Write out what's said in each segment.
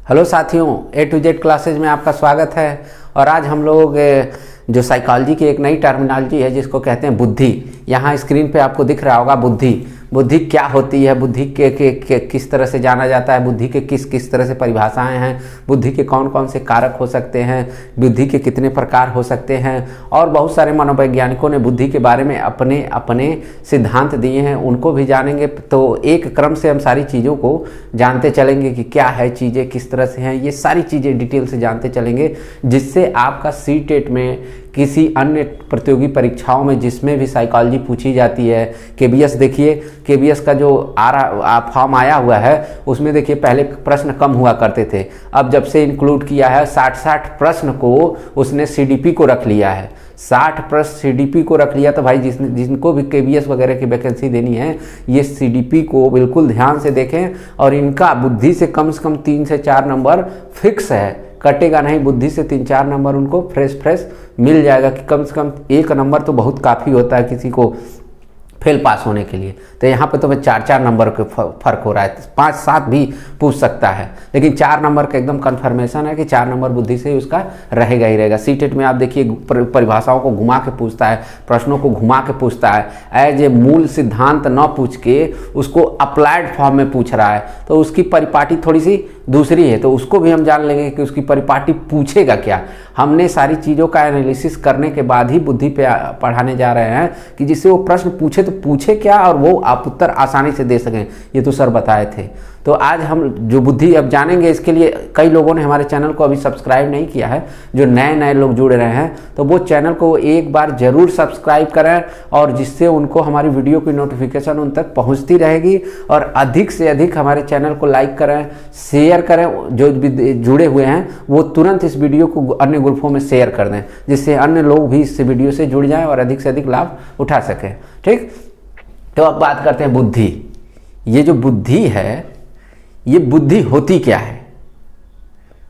Hello साथियों, A to Z classes में आपका स्वागत है। और आज हम लोग जो साइकोलॉजी की एक नई टर्मिनोलॉजी है जिसको कहते हैं बुद्धि, यहाँ स्क्रीन पे आपको दिख रहा होगा। बुद्धि क्या होती है, बुद्धि के किस तरह से जाना जाता है, बुद्धि के किस किस तरह से परिभाषाएं हैं, बुद्धि के कौन कौन से कारक हो सकते हैं, बुद्धि के कितने प्रकार हो सकते हैं, और बहुत सारे मनोवैज्ञानिकों ने बुद्धि के बारे में अपने अपने सिद्धांत दिए हैं, उनको भी जानेंगे। तो एक क्रम से हम सारी चीज़ों को जानते चलेंगे कि क्या है चीज़ें, किस तरह से हैं, ये सारी चीज़ें डिटेल से जानते चलेंगे, जिससे आपका सीटेट में किसी अन्य प्रतियोगी परीक्षाओं में जिसमें भी साइकोलॉजी पूछी जाती है, केबीएस देखिए, केबीएस का जो फॉर्म आया हुआ है उसमें देखिए पहले प्रश्न कम हुआ करते थे, अब जब से इंक्लूड किया है 60 प्रश्न को उसने सीडीपी को रख लिया है। 60 प्रश्न सीडीपी को रख लिया। तो भाई जिनको भी केबीएस वगैरह की वैकेंसी देनी है, ये सीडीपी को बिल्कुल ध्यान से देखें, और इनका बुद्धि से कम 3 से 4 नंबर फिक्स है, कटेगा नहीं। बुद्धि से 3-4 नंबर उनको फ्रेश मिल जाएगा कि कम से कम 1 नंबर तो बहुत काफ़ी होता है किसी को फेल पास होने के लिए। तो यहाँ पे तो 4-4 नंबर का फर्क हो रहा है, 5-7 भी पूछ सकता है, लेकिन 4 नंबर का एकदम कन्फर्मेशन है कि 4 नंबर बुद्धि से ही उसका रहेगा ही रहेगा। सीटेट में आप देखिए परिभाषाओं को घुमा के पूछता है, प्रश्नों को घुमा के पूछता है, एज ए मूल सिद्धांत न पूछ के उसको अप्लाइड फॉर्म में पूछ रहा है, तो उसकी परिपाटी थोड़ी सी दूसरी है। तो उसको भी हम जान लेंगे कि उसकी परिपाटी पूछेगा क्या। हमने सारी चीज़ों का एनालिसिस करने के बाद ही बुद्धि पे पढ़ाने जा रहे हैं कि जिससे वो प्रश्न पूछे तो पूछे क्या और वो आप उत्तर आसानी से दे सकें। ये तो सर बताए थे। तो आज हम जो बुद्धि अब जानेंगे, इसके लिए कई लोगों ने हमारे चैनल को अभी सब्सक्राइब नहीं किया है, जो नए लोग जुड़ रहे हैं, तो वो चैनल को एक बार ज़रूर सब्सक्राइब करें, और जिससे उनको हमारी वीडियो की नोटिफिकेशन उन तक पहुंचती रहेगी। और अधिक से अधिक हमारे चैनल को लाइक करें, शेयर करें, जो भी जुड़े हुए हैं वो तुरंत इस वीडियो को अन्य ग्रुपों में शेयर कर दें, जिससे अन्य लोग भी इस वीडियो से जुड़ जाएँ और अधिक से अधिक लाभ उठा सकें। ठीक, तो अब बात करते हैं बुद्धि। ये जो बुद्धि है, ये बुद्धि होती क्या है?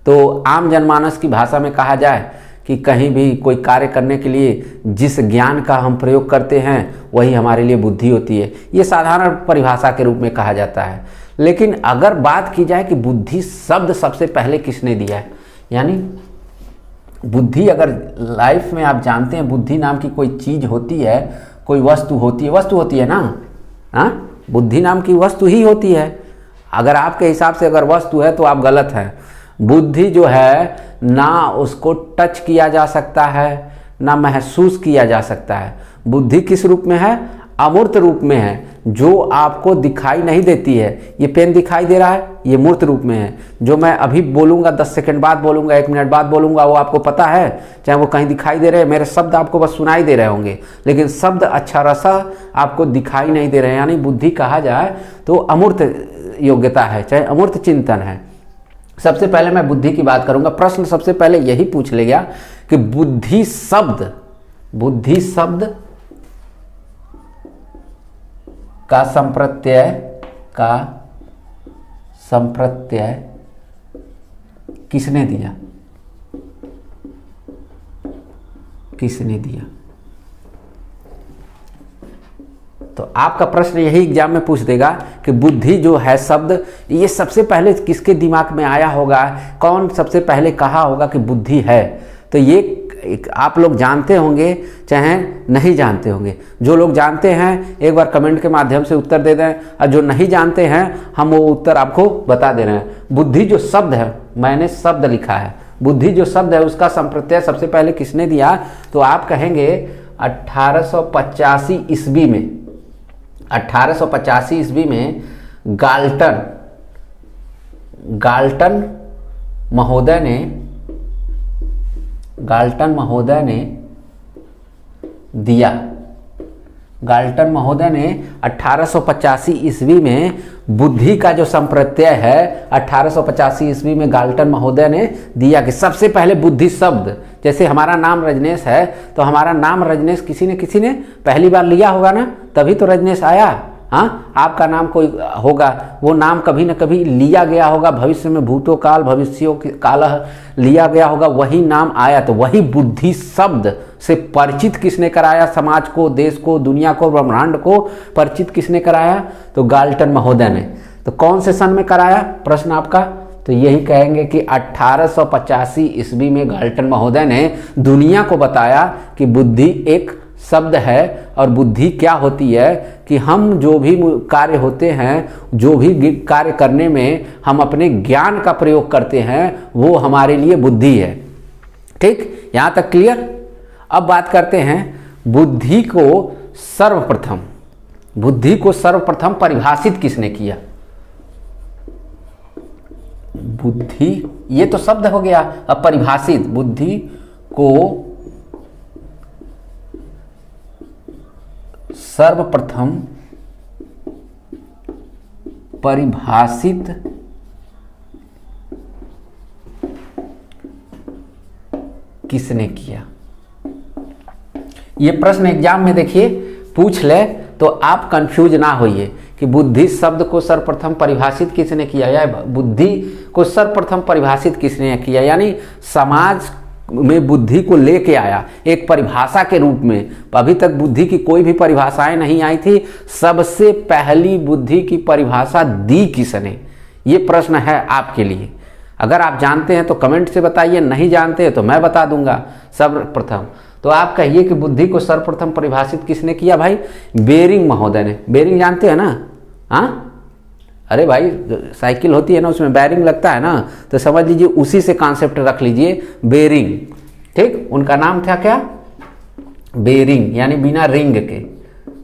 तो आम जनमानस की भाषा में कहा जाए कि कहीं भी कोई कार्य करने के लिए जिस ज्ञान का हम प्रयोग करते हैं वही हमारे लिए बुद्धि होती है। ये साधारण परिभाषा के रूप में कहा जाता है। लेकिन अगर बात की जाए कि बुद्धि शब्द सबसे पहले किसने दिया है, यानी बुद्धि अगर लाइफ में आप जानते हैं बुद्धि नाम की कोई चीज़ होती है, कोई वस्तु होती है ना, हाँ, बुद्धि नाम की वस्तु ही होती है। अगर आपके हिसाब से अगर वस्तु है तो आप गलत हैं। बुद्धि जो है ना उसको टच किया जा सकता है, ना महसूस किया जा सकता है। बुद्धि किस रूप में है? अमूर्त रूप में है, जो आपको दिखाई नहीं देती है। ये पेन दिखाई दे रहा है, ये मूर्त रूप में है। जो मैं अभी बोलूँगा 10 सेकंड बाद बोलूँगा, 1 मिनट बाद बोलूँगा, वो आपको पता है, चाहे वो कहीं दिखाई दे रहे हैं। मेरे शब्द आपको बस सुनाई दे रहे होंगे, लेकिन शब्द अक्षरशः आपको दिखाई नहीं दे रहे हैं। यानी बुद्धि कहा जाए तो अमूर्त योग्यता है, चाहे अमूर्त चिंतन है। सबसे पहले मैं बुद्धि की बात करूँगा। प्रश्न सबसे पहले यही पूछ ले गया कि बुद्धि शब्द का संप्रत्यय किसने दिया? तो आपका प्रश्न यही एग्जाम में पूछ देगा कि बुद्धि जो है शब्द, ये सबसे पहले किसके दिमाग में आया होगा, कौन सबसे पहले कहा होगा कि बुद्धि है। तो ये आप लोग जानते होंगे चाहे नहीं जानते होंगे। जो लोग जानते हैं एक बार कमेंट के माध्यम से उत्तर दे दें, और जो नहीं जानते हैं हम वो उत्तर आपको बता दे रहे हैं। बुद्धि जो शब्द है, मैंने शब्द लिखा है, बुद्धि जो शब्द है उसका संप्रत्यय सबसे पहले किसने दिया? तो आप कहेंगे 1885 ईस्वी में। 1885 ईस्वी में गाल्टन महोदय ने दिया। गाल्टन महोदय ने 1885 ईस्वी में बुद्धि का जो संप्रत्यय है 1885 ईस्वी में गाल्टन महोदय ने दिया कि सबसे पहले बुद्धि शब्द, जैसे हमारा नाम रजनेश है तो हमारा नाम रजनेश किसी ने पहली बार लिया होगा ना, तभी तो रजनेश आया। हाँ, आपका नाम कोई होगा, वो नाम कभी न कभी लिया गया होगा, भविष्य में भूतो काल भविष्यो काल लिया गया होगा, वही नाम आया। तो वही बुद्धि शब्द से परिचित किसने कराया? समाज को, देश को, दुनिया को, ब्रह्मांड को परिचित किसने कराया? तो गाल्टन महोदय ने। तो कौन से सन में कराया? प्रश्न आपका तो यही कहेंगे कि 1885 ईस्वी में गाल्टन महोदय ने दुनिया को बताया कि बुद्धि एक शब्द है और बुद्धि क्या होती है कि हम जो भी कार्य होते हैं, जो भी कार्य करने में हम अपने ज्ञान का प्रयोग करते हैं, वो हमारे लिए बुद्धि है। ठीक, यहाँ तक क्लियर। अब बात करते हैं बुद्धि को सर्वप्रथम परिभाषित किसने किया। बुद्धि, ये तो शब्द हो गया, अब परिभाषित, बुद्धि को सर्वप्रथम परिभाषित किसने किया। ये प्रश्न एग्जाम में देखिए पूछ ले तो आप कंफ्यूज ना होइए कि बुद्धि शब्द को सर्वप्रथम परिभाषित किसने किया, या बुद्धि को सर्वप्रथम परिभाषित किसने किया, यानी समाज में बुद्धि को लेके आया एक परिभाषा के रूप में। अभी तक बुद्धि की कोई भी परिभाषाएं नहीं आई थी, सबसे पहली बुद्धि की परिभाषा दी किसने, ये प्रश्न है आपके लिए। अगर आप जानते हैं तो कमेंट से बताइए, नहीं जानते हैं तो मैं बता दूंगा। सर्वप्रथम तो आप कहिए कि बुद्धि को सर्वप्रथम परिभाषित किसने किया भाई, बेरिंग महोदय ने। बेरिंग जानते हैं ना? हाँ, अरे भाई साइकिल होती है ना, उसमें बैरिंग लगता है ना, तो समझ लीजिए उसी से कॉन्सेप्ट रख लीजिए, बेरिंग। ठीक, उनका नाम था क्या, बेरिंग, यानी बिना रिंग के।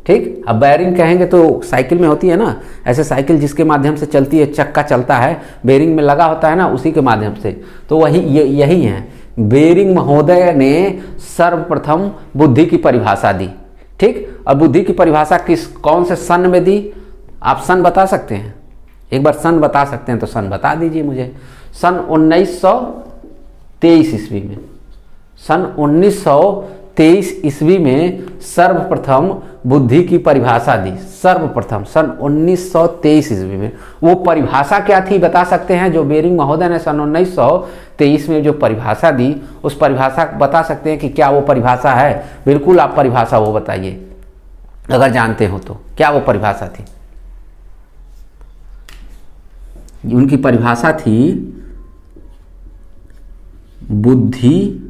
ठीक, अब बैरिंग कहेंगे तो साइकिल में होती है ना, ऐसे साइकिल जिसके माध्यम से चलती है, चक्का चलता है, बेरिंग में लगा होता है ना, उसी के माध्यम से, तो वही यही है। बेरिंग महोदय ने सर्वप्रथम बुद्धि की परिभाषा दी। ठीक, और बुद्धि की परिभाषा कौन से सन में दी, आप सन बता सकते हैं? एक बार सन बता सकते हैं तो सन बता दीजिए मुझे। सन 1923 ईस्वी में, सन 1923 ईस्वी में सर्वप्रथम बुद्धि की परिभाषा दी। सर्वप्रथम सन 1923 ईस्वी में। वो परिभाषा क्या थी बता सकते हैं? जो बेरिंग महोदय ने सन 1923 में जो परिभाषा दी, उस परिभाषा बता सकते हैं कि क्या वो परिभाषा है? बिल्कुल, आप परिभाषा वो बताइए अगर जानते हो तो, क्या वो परिभाषा थी? उनकी परिभाषा थी, बुद्धि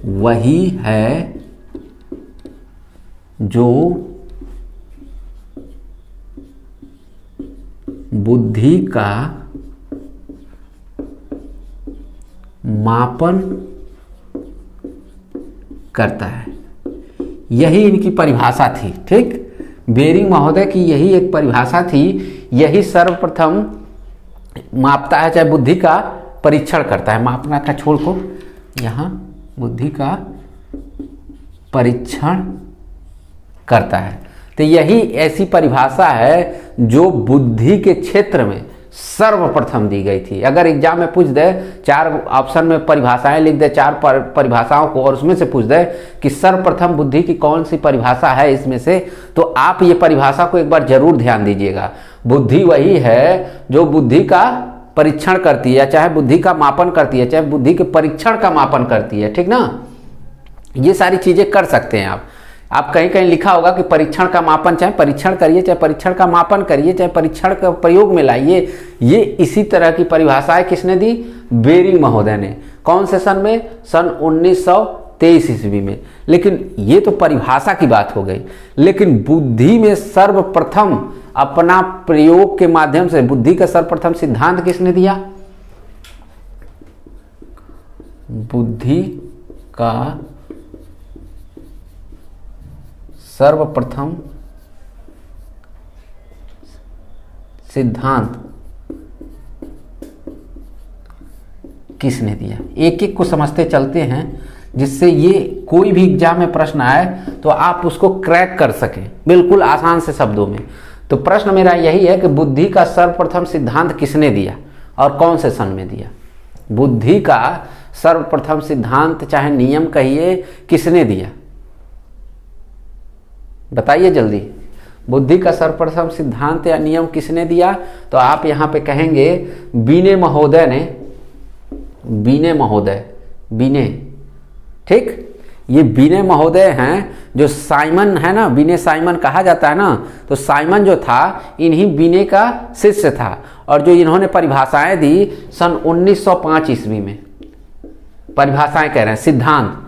वही है जो बुद्धि का मापन करता है। यही इनकी परिभाषा थी। ठीक, बेरिंग महोदय की यही एक परिभाषा थी, यही सर्वप्रथम मापता है, चाहे बुद्धि का परीक्षण करता है। मापना का छोड़ को यहाँ बुद्धि का परीक्षण करता है। तो यही ऐसी परिभाषा है जो बुद्धि के क्षेत्र में सर्वप्रथम दी गई थी। अगर एग्जाम में पूछ दे, 4 ऑप्शन में परिभाषाएं लिख दे, 4 परिभाषाओं को, और उसमें से पूछ दे कि सर्वप्रथम बुद्धि की कौन सी परिभाषा है इसमें से, तो आप ये परिभाषा को एक बार जरूर ध्यान दीजिएगा। बुद्धि वही है जो बुद्धि का परीक्षण करती है, चाहे बुद्धि का मापन करती है, चाहे बुद्धि के परीक्षण का मापन करती है। ठीक ना, ये सारी चीजें कर सकते हैं आप कहीं कहीं लिखा होगा कि परीक्षण का मापन, चाहे परीक्षण करिए, चाहे परीक्षण का मापन करिए, चाहे परीक्षण का प्रयोग में लाइए। ये इसी तरह की परिभाषाएं किसने दी? बेरिंग महोदय ने। कौन से सन में? सन 1923 ईस्वी में। लेकिन ये तो परिभाषा की बात हो गई, लेकिन बुद्धि में सर्वप्रथम अपना प्रयोग के माध्यम से बुद्धि का सर्वप्रथम सिद्धांत किसने दिया? बुद्धि का सर्वप्रथम सिद्धांत किसने दिया? एक एक को समझते चलते हैं, जिससे ये कोई भी एग्जाम में प्रश्न आए तो आप उसको क्रैक कर सकें बिल्कुल आसान से शब्दों में। तो प्रश्न मेरा यही है कि बुद्धि का सर्वप्रथम सिद्धांत किसने दिया और कौन से सन में दिया? बुद्धि का सर्वप्रथम सिद्धांत, चाहे नियम कहिए, किसने दिया? बताइए जल्दी। बुद्धि का सर्वप्रथम सिद्धांत या नियम किसने दिया? तो आप यहाँ पे कहेंगे बीने महोदय ने। बीने महोदय, बीने। ठीक, ये विनय महोदय हैं, जो साइमन है ना, विनय साइमन कहा जाता है ना, तो साइमन जो था इन्हीं विनय का शिष्य था। और जो इन्होंने परिभाषाएं दी सन 1905 ईस्वी में, परिभाषाएं कह रहे हैं, सिद्धांत,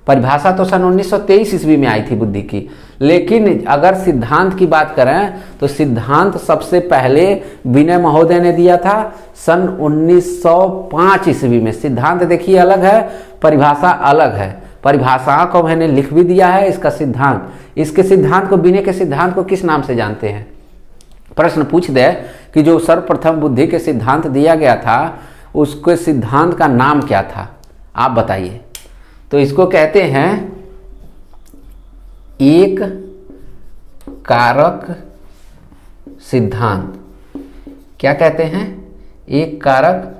परिभाषा तो सन 1923 ईस्वी में आई थी बुद्धि की, लेकिन अगर सिद्धांत की बात करें तो सिद्धांत सबसे पहले विनय महोदय ने दिया था सन 1905 ईस्वी में। सिद्धांत देखिए अलग है, परिभाषा अलग है। परिभाषा को मैंने लिख भी दिया है, इसका सिद्धांत, इसके सिद्धांत को, विनय के सिद्धांत को किस नाम से जानते हैं? प्रश्न पूछ दे कि जो सर्वप्रथम बुद्धि के सिद्धांत दिया गया था उसके सिद्धांत का नाम क्या था, आप बताइए। तो इसको कहते हैं एक कारक सिद्धांत। क्या कहते हैं? एक कारक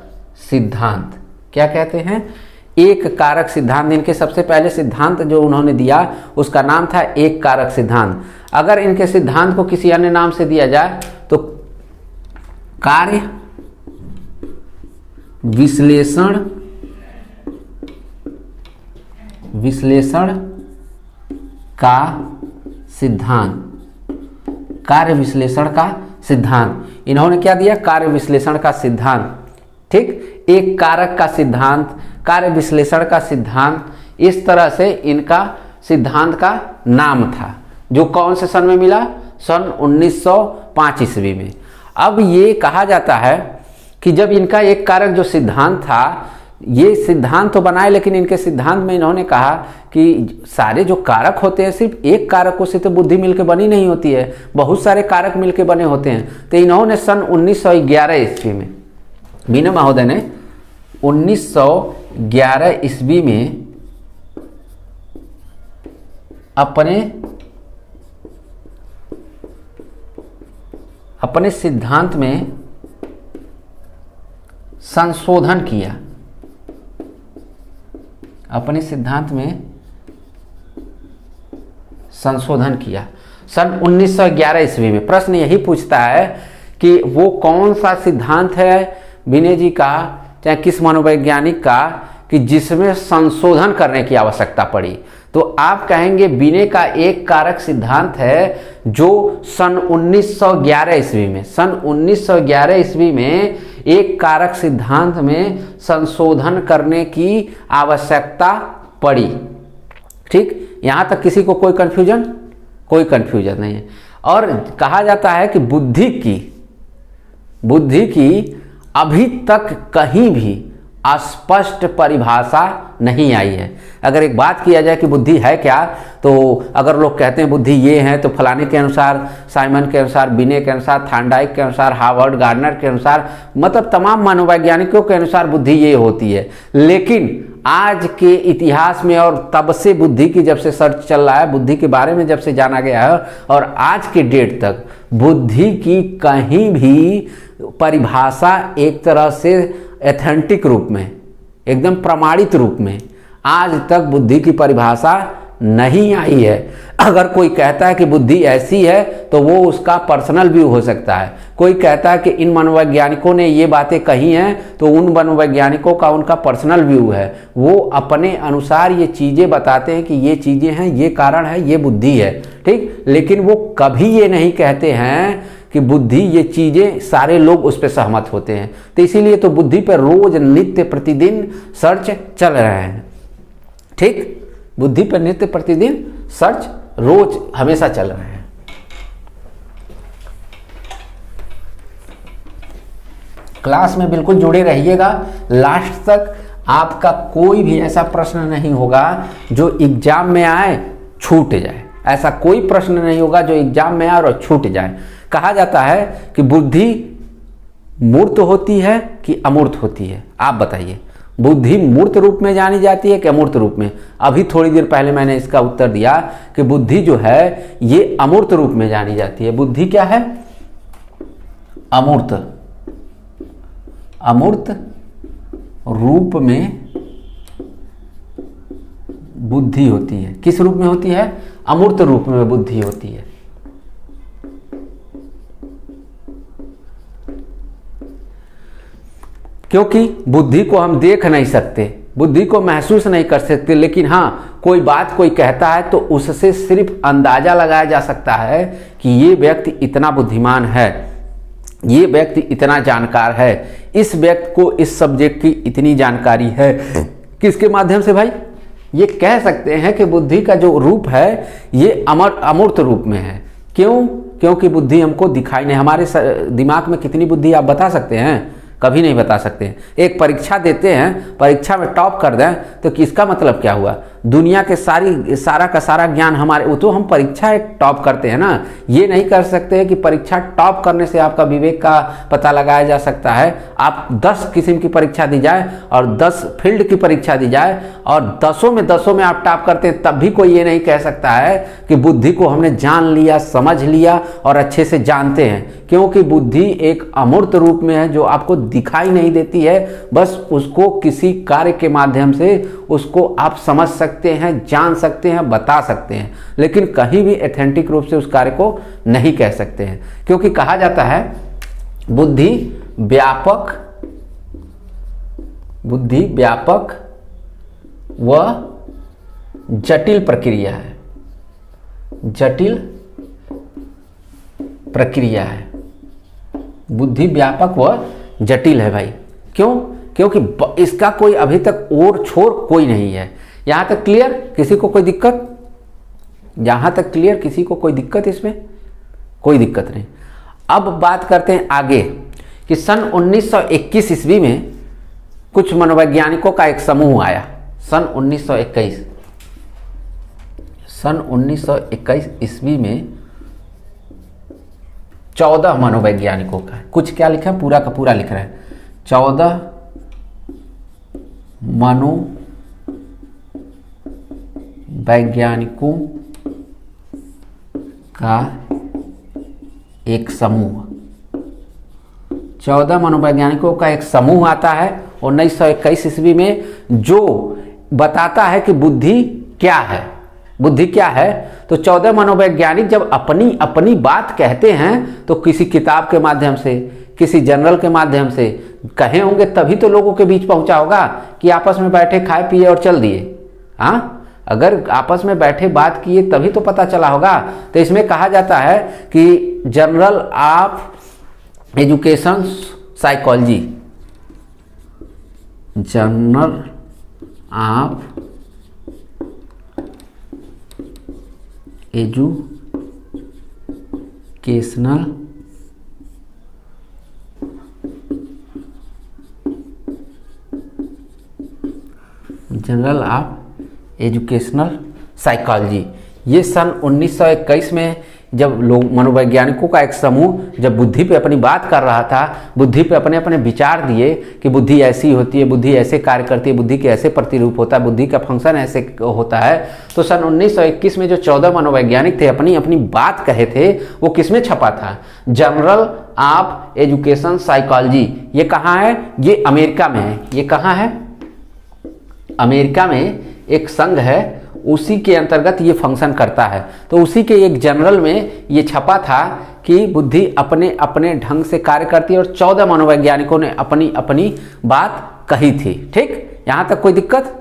सिद्धांत। क्या कहते हैं? एक कारक सिद्धांत। इनके सबसे पहले सिद्धांत जो उन्होंने दिया उसका नाम था एक कारक सिद्धांत। अगर इनके सिद्धांत को किसी अन्य नाम से दिया जाए तो कार्य विश्लेषण का सिद्धांत। कार्य विश्लेषण का सिद्धांत इन्होंने क्या दिया? कार्य विश्लेषण का सिद्धांत। ठीक, एक कारक का सिद्धांत, कार्य विश्लेषण का सिद्धांत, इस तरह से इनका सिद्धांत का नाम था, जो कौन से सन में मिला? सन 1905 ईस्वी में। अब ये कहा जाता है कि जब इनका एक कारक जो सिद्धांत था, ये सिद्धांत तो बनाए, लेकिन इनके सिद्धांत में इन्होंने कहा कि सारे जो कारक होते हैं सिर्फ एक कारकों से तो बुद्धि मिलकर बनी नहीं होती है, बहुत सारे कारक मिलकर बने होते हैं। तो इन्होंने सन 1911 ईस्वी में, विनय महोदय ने 1911 ईस्वी में अपने सिद्धांत में संशोधन किया। अपने सिद्धांत में संशोधन किया सन 1911 ईस्वी में। प्रश्न यही पूछता है कि वो कौन सा सिद्धांत है विनय जी का, चाहे किस मनोवैज्ञानिक का, कि जिसमें संशोधन करने की आवश्यकता पड़ी। तो आप कहेंगे विनय का एक कारक सिद्धांत है जो सन 1911 ईस्वी में, सन 1911 ईस्वी में एक कारक सिद्धांत में संशोधन करने की आवश्यकता पड़ी। ठीक, यहां तक किसी को कोई कंफ्यूजन? कोई कंफ्यूजन नहीं है। और कहा जाता है कि बुद्धि की अभी तक कहीं भी स्पष्ट परिभाषा नहीं आई है। अगर एक बात किया जाए कि बुद्धि है क्या, तो अगर लोग कहते हैं बुद्धि ये है, तो फलाने के अनुसार, साइमन के अनुसार, विनय के अनुसार, थार्नडाइक के अनुसार, हार्वर्ड गार्डनर के अनुसार, मतलब तमाम मनोवैज्ञानिकों के अनुसार बुद्धि ये होती है। लेकिन आज के इतिहास में और तब से बुद्धि की जब से सर्च चल रहा है, बुद्धि के बारे में जब से जाना गया है और आज के डेट तक बुद्धि की कहीं भी परिभाषा एक तरह से एथेंटिक रूप में, एकदम प्रमाणित रूप में आज तक बुद्धि की परिभाषा नहीं आई है। अगर कोई कहता है कि बुद्धि ऐसी है तो वो उसका पर्सनल व्यू हो सकता है। कोई कहता है कि इन मनोवैज्ञानिकों ने ये बातें कही हैं तो उन मनोवैज्ञानिकों का उनका पर्सनल व्यू है, वो अपने अनुसार ये चीज़ें बताते हैं कि ये चीज़ें हैं, ये कारण है, ये बुद्धि है। ठीक, लेकिन वो कभी ये नहीं कहते हैं कि बुद्धि ये चीज़ें सारे लोग उस पर सहमत होते हैं। तो इसीलिए तो बुद्धि पर रोज नित्य प्रतिदिन सर्च चल रहे हैं। ठीक, बुद्धि पर नित्य प्रतिदिन सर्च रोज हमेशा चल रहे हैं। क्लास में बिल्कुल जुड़े रहिएगा लास्ट तक। आपका कोई भी ऐसा प्रश्न नहीं होगा जो एग्जाम में आए छूट जाए। ऐसा कोई प्रश्न नहीं होगा जो एग्जाम में आए और छूट जाए। कहा जाता है कि बुद्धि मूर्त होती है कि अमूर्त होती है? आप बताइए, बुद्धि मूर्त रूप में जानी जाती है कि अमूर्त रूप में? अभी थोड़ी देर पहले मैंने इसका उत्तर दिया कि बुद्धि जो है ये अमूर्त रूप में जानी जाती है। बुद्धि क्या है? अमूर्त। अमूर्त रूप में बुद्धि होती है। किस रूप में होती है? अमूर्त रूप में बुद्धि होती है। क्योंकि बुद्धि को हम देख नहीं सकते, बुद्धि को महसूस नहीं कर सकते, लेकिन हाँ कोई बात कोई कहता है तो उससे सिर्फ अंदाजा लगाया जा सकता है कि ये व्यक्ति इतना बुद्धिमान है, ये व्यक्ति इतना जानकार है, इस व्यक्ति को इस सब्जेक्ट की इतनी जानकारी है। किसके माध्यम से भाई? ये कह सकते हैं कि बुद्धि का जो रूप है ये अमूर्त रूप में है। क्यों? क्योंकि बुद्धि हमको दिखाई नहीं। हमारे दिमाग में कितनी बुद्धि आप बता सकते हैं? कभी नहीं बता सकते। एक परीक्षा देते हैं, परीक्षा में टॉप कर दें तो किसका मतलब क्या हुआ? दुनिया के सारा का सारा ज्ञान हमारे, वो तो हम परीक्षा एक टॉप करते हैं ना। ये नहीं कर सकते कि परीक्षा टॉप करने से आपका विवेक का पता लगाया जा सकता है। आप 10 किस्म की परीक्षा दी जाए और 10 फील्ड की परीक्षा दी जाए और 10 में आप टॉप करते हैं, तब भी कोई ये नहीं कह सकता है कि बुद्धि को हमने जान लिया, समझ लिया और अच्छे से जानते हैं। क्योंकि बुद्धि एक अमूर्त रूप में है जो आपको दिखाई नहीं देती है, बस उसको किसी कार्य के माध्यम से उसको आप समझ सकते हैं, जान सकते हैं, बता सकते हैं, लेकिन कहीं भी एथेंटिक रूप से उस कार्य को नहीं कह सकते हैं। क्योंकि कहा जाता है बुद्धि व्यापक व जटिल प्रक्रिया है, जटिल प्रक्रिया है। बुद्धि व्यापक व जटिल है भाई। क्यों? क्योंकि इसका कोई अभी तक ओर छोर कोई नहीं है। यहां तक क्लियर? किसी को कोई दिक्कत? यहां तक क्लियर? किसी को कोई दिक्कत? इसमें कोई दिक्कत नहीं। अब बात करते हैं आगे कि सन 1921 ईस्वी में कुछ मनोवैज्ञानिकों का एक समूह आया। सन 1921 ईस्वी में 14 मनोवैज्ञानिकों का, कुछ क्या लिखा है, पूरा का पूरा लिख रहा है, 14 मनोवैज्ञानिकों का एक समूह, 14 मनोवैज्ञानिकों का एक समूह आता है 1921 ईस्वी में, जो बताता है कि बुद्धि क्या है। बुद्धि क्या है? तो 14 मनोवैज्ञानिक जब अपनी अपनी बात कहते हैं तो किसी किताब के माध्यम से, किसी जर्नल के माध्यम से कहे होंगे, तभी तो लोगों के बीच पहुंचा होगा कि आपस में बैठे खाए पिए और चल दिए। हाँ, अगर आपस में बैठे बात किए तभी तो पता चला होगा। तो इसमें कहा जाता है कि journal of education psychology, journal of educational journal of educational psychology, ये सन 1921 में जब लोग मनोवैज्ञानिकों का एक समूह जब बुद्धि पे अपनी बात कर रहा था, बुद्धि पे अपने अपने विचार दिए कि बुद्धि ऐसी होती है, बुद्धि ऐसे कार्य करती है, बुद्धि के ऐसे प्रतिरूप होता है, बुद्धि का फंक्शन ऐसे होता है। तो सन 1921 में जो 14 मनोवैज्ञानिक थे अपनी अपनी बात कहे थे, वो किसमें छपा था? Journal of education psychology. ये कहाँ है? ये अमेरिका में है। ये कहाँ है? अमेरिका में एक संघ है, उसी के अंतर्गत ये फंक्शन करता है। तो उसी के एक जर्नल में ये छपा था कि बुद्धि अपने अपने ढंग से कार्य करती है और 14 मनोवैज्ञानिकों ने अपनी अपनी बात कही थी। ठीक, यहाँ तक कोई दिक्कत?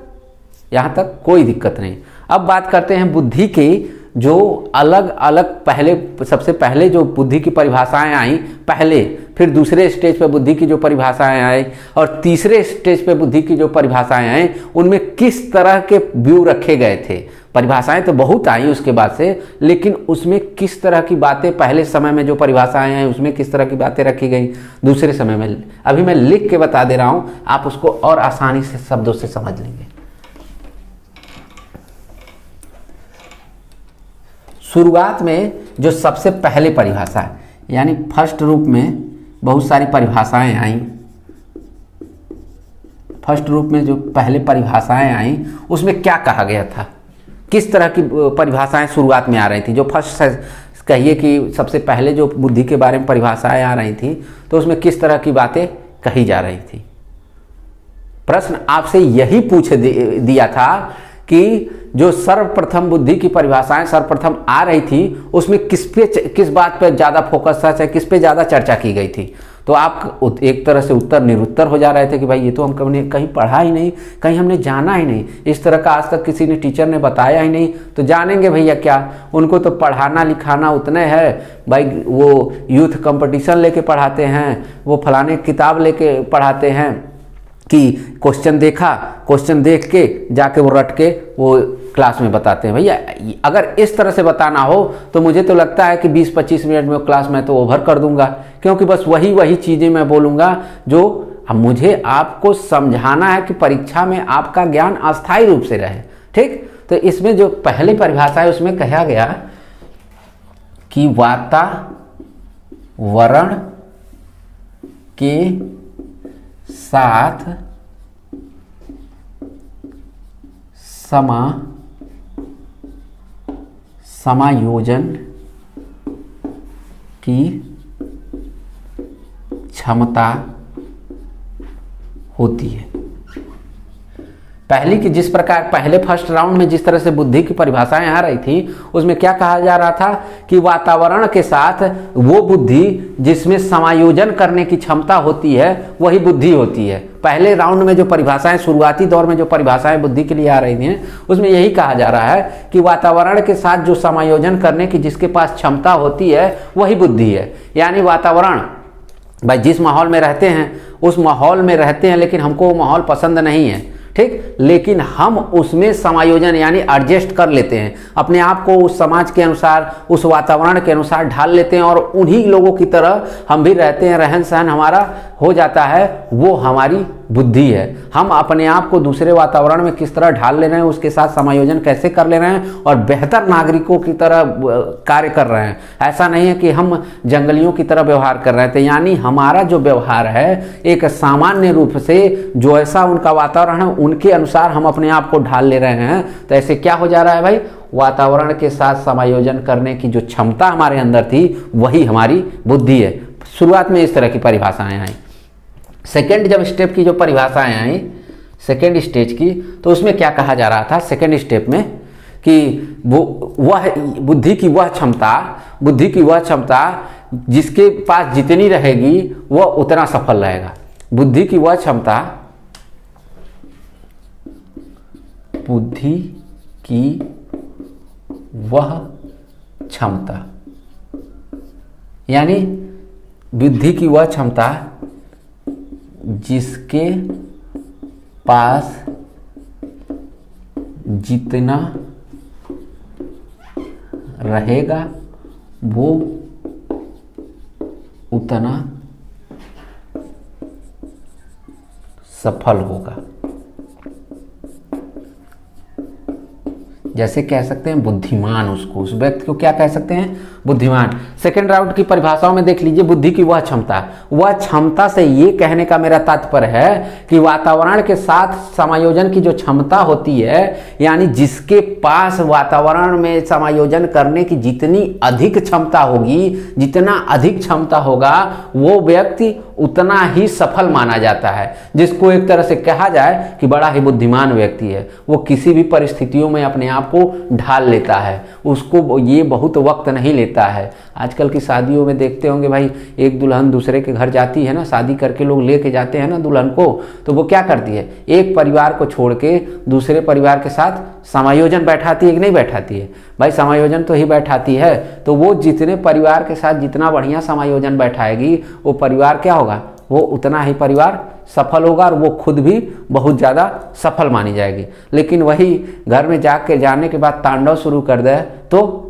यहाँ तक कोई दिक्कत नहीं। अब बात करते हैं बुद्धि की जो अलग अलग, पहले सबसे पहले जो बुद्धि की परिभाषाएं आई पहले, फिर दूसरे स्टेज पे बुद्धि की जो परिभाषाएं आई और तीसरे स्टेज पे बुद्धि की जो परिभाषाएं आई, उनमें किस तरह के व्यू रखे गए थे। परिभाषाएं तो बहुत आई उसके बाद से, लेकिन उसमें किस तरह की बातें, पहले समय में जो परिभाषाएं आई उसमें किस तरह की बातें रखी गई दूसरे समय में, अभी मैं लिख के बता दे रहा हूं, आप उसको और आसानी से शब्दों से समझ लेंगे। शुरुआत में जो सबसे पहले परिभाषा है, यानी फर्स्ट रूप में बहुत सारी परिभाषाएं आई, फर्स्ट रूप में जो पहले परिभाषाएं आई उसमें क्या कहा गया था, किस तरह की परिभाषाएं शुरुआत में आ रही थी। जो फर्स्ट कहिए कि सबसे पहले जो बुद्धि के बारे में परिभाषाएं आ रही थी, तो उसमें किस तरह की बातें कही जा रही थी। प्रश्न आपसे यही पूछ दिया था कि जो सर्वप्रथम बुद्धि की परिभाषाएं सर्वप्रथम आ रही थी, उसमें किस बात पर ज़्यादा फोकस था, चाहे किस पे ज़्यादा चर्चा की गई थी। तो आप एक तरह से उत्तर निरुत्तर हो जा रहे थे कि भाई ये तो हमने कहीं पढ़ा ही नहीं, कहीं हमने जाना ही नहीं, इस तरह का आज तक किसी ने टीचर ने बताया ही नहीं, तो जानेंगे भैया क्या। उनको तो पढ़ाना लिखाना उतने है भाई, वो यूथ कंपटीशन लेके पढ़ाते हैं, वो फलाने किताब लेके पढ़ाते हैं कि क्वेश्चन देखा, क्वेश्चन देख के जाके वो रट के वो क्लास में बताते हैं। भैया अगर इस तरह से बताना हो तो मुझे तो लगता है कि 20-25 मिनट में क्लास में तो ओवर कर दूंगा, क्योंकि बस वही चीज़ें मैं बोलूँगा जो अब मुझे आपको समझाना है कि परीक्षा में आपका ज्ञान अस्थायी रूप से रहे। ठीक, तो इसमें जो पहली परिभाषा है उसमें कहा गया कि वातावरण के साथ समायोजन की क्षमता होती है। पहली की जिस प्रकार पहले फर्स्ट राउंड में जिस तरह से बुद्धि की परिभाषाएं आ रही थी, उसमें क्या कहा जा रहा था कि वातावरण के साथ वो बुद्धि जिसमें समायोजन करने की क्षमता होती है वही बुद्धि होती है। पहले राउंड में जो परिभाषाएं, शुरुआती दौर में जो परिभाषाएं बुद्धि के लिए आ रही थी, उसमें यही कहा जा रहा है कि वातावरण के साथ जो समायोजन करने की जिसके पास क्षमता होती है वही बुद्धि है। यानी वातावरण, भाई जिस माहौल में रहते हैं उस माहौल में रहते हैं, लेकिन हमको वो माहौल पसंद नहीं है, ठीक, लेकिन हम उसमें समायोजन यानी एडजस्ट कर लेते हैं, अपने आप को उस समाज के अनुसार, उस वातावरण के अनुसार ढाल लेते हैं और उन्हीं लोगों की तरह हम भी रहते हैं, रहन सहन हमारा हो जाता है, वो हमारी बुद्धि है। हम अपने आप को दूसरे वातावरण में किस तरह ढाल ले रहे हैं, उसके साथ समायोजन कैसे कर ले रहे हैं और बेहतर नागरिकों की तरह कार्य कर रहे हैं। ऐसा नहीं है कि हम जंगलियों की तरह व्यवहार कर रहे थे, यानी हमारा जो व्यवहार है एक सामान्य रूप से जो ऐसा उनका वातावरण है उनके अनुसार हम अपने आप को ढाल ले रहे हैं। तो ऐसे क्या हो जा रहा है भाई, वातावरण के साथ समायोजन करने की जो क्षमता हमारे अंदर थी वही हमारी बुद्धि है। शुरुआत में इस तरह की परिभाषाएं आई। सेकेंड जब स्टेप की जो परिभाषाएं आई, सेकेंड स्टेज की, तो उसमें क्या कहा जा रहा था सेकेंड स्टेप में कि वह बुद्धि की वह क्षमता जिसके पास जितनी रहेगी वह उतना सफल रहेगा। बुद्धि की वह क्षमता, बुद्धि की वह क्षमता यानी बुद्धि की वह क्षमता जिसके पास जितना रहेगा वो उतना सफल होगा। जैसे कह सकते हैं बुद्धिमान, उसको, उस व्यक्ति को क्या कह सकते हैं, बुद्धिमान। सेकेंड राउंड की परिभाषाओं में देख लीजिए, बुद्धि की वह क्षमता से ये कहने का मेरा तात्पर्य है कि वातावरण के साथ समायोजन की जो क्षमता होती है, यानी जिसके पास वातावरण में समायोजन करने की जितनी अधिक क्षमता होगी, जितना अधिक क्षमता होगा, वो व्यक्ति उतना ही सफल माना जाता है। जिसको एक तरह से कहा जाए कि बड़ा ही बुद्धिमान व्यक्ति है, वो किसी भी परिस्थितियों में अपने आप को ढाल लेता है, उसको ये बहुत वक्त नहीं लेता है। आजकल की शादियों में देखते होंगे भाई, एक दुल्हन दूसरे के घर जाती है ना, शादी करके लोग लेके जाते हैं ना दुल्हन को, तो वो क्या करती है, एक परिवार को छोड़ के दूसरे परिवार के साथ समायोजन बैठाती है कि नहीं बैठाती है भाई, समायोजन तो ही बैठाती है। तो वो जितने परिवार के साथ जितना बढ़िया समायोजन बैठाएगी, वो परिवार क्या होगा, वो उतना ही परिवार सफल होगा और वो खुद भी बहुत ज़्यादा सफल मानी जाएगी। लेकिन वही घर में जाने के बाद तांडव शुरू कर दे तो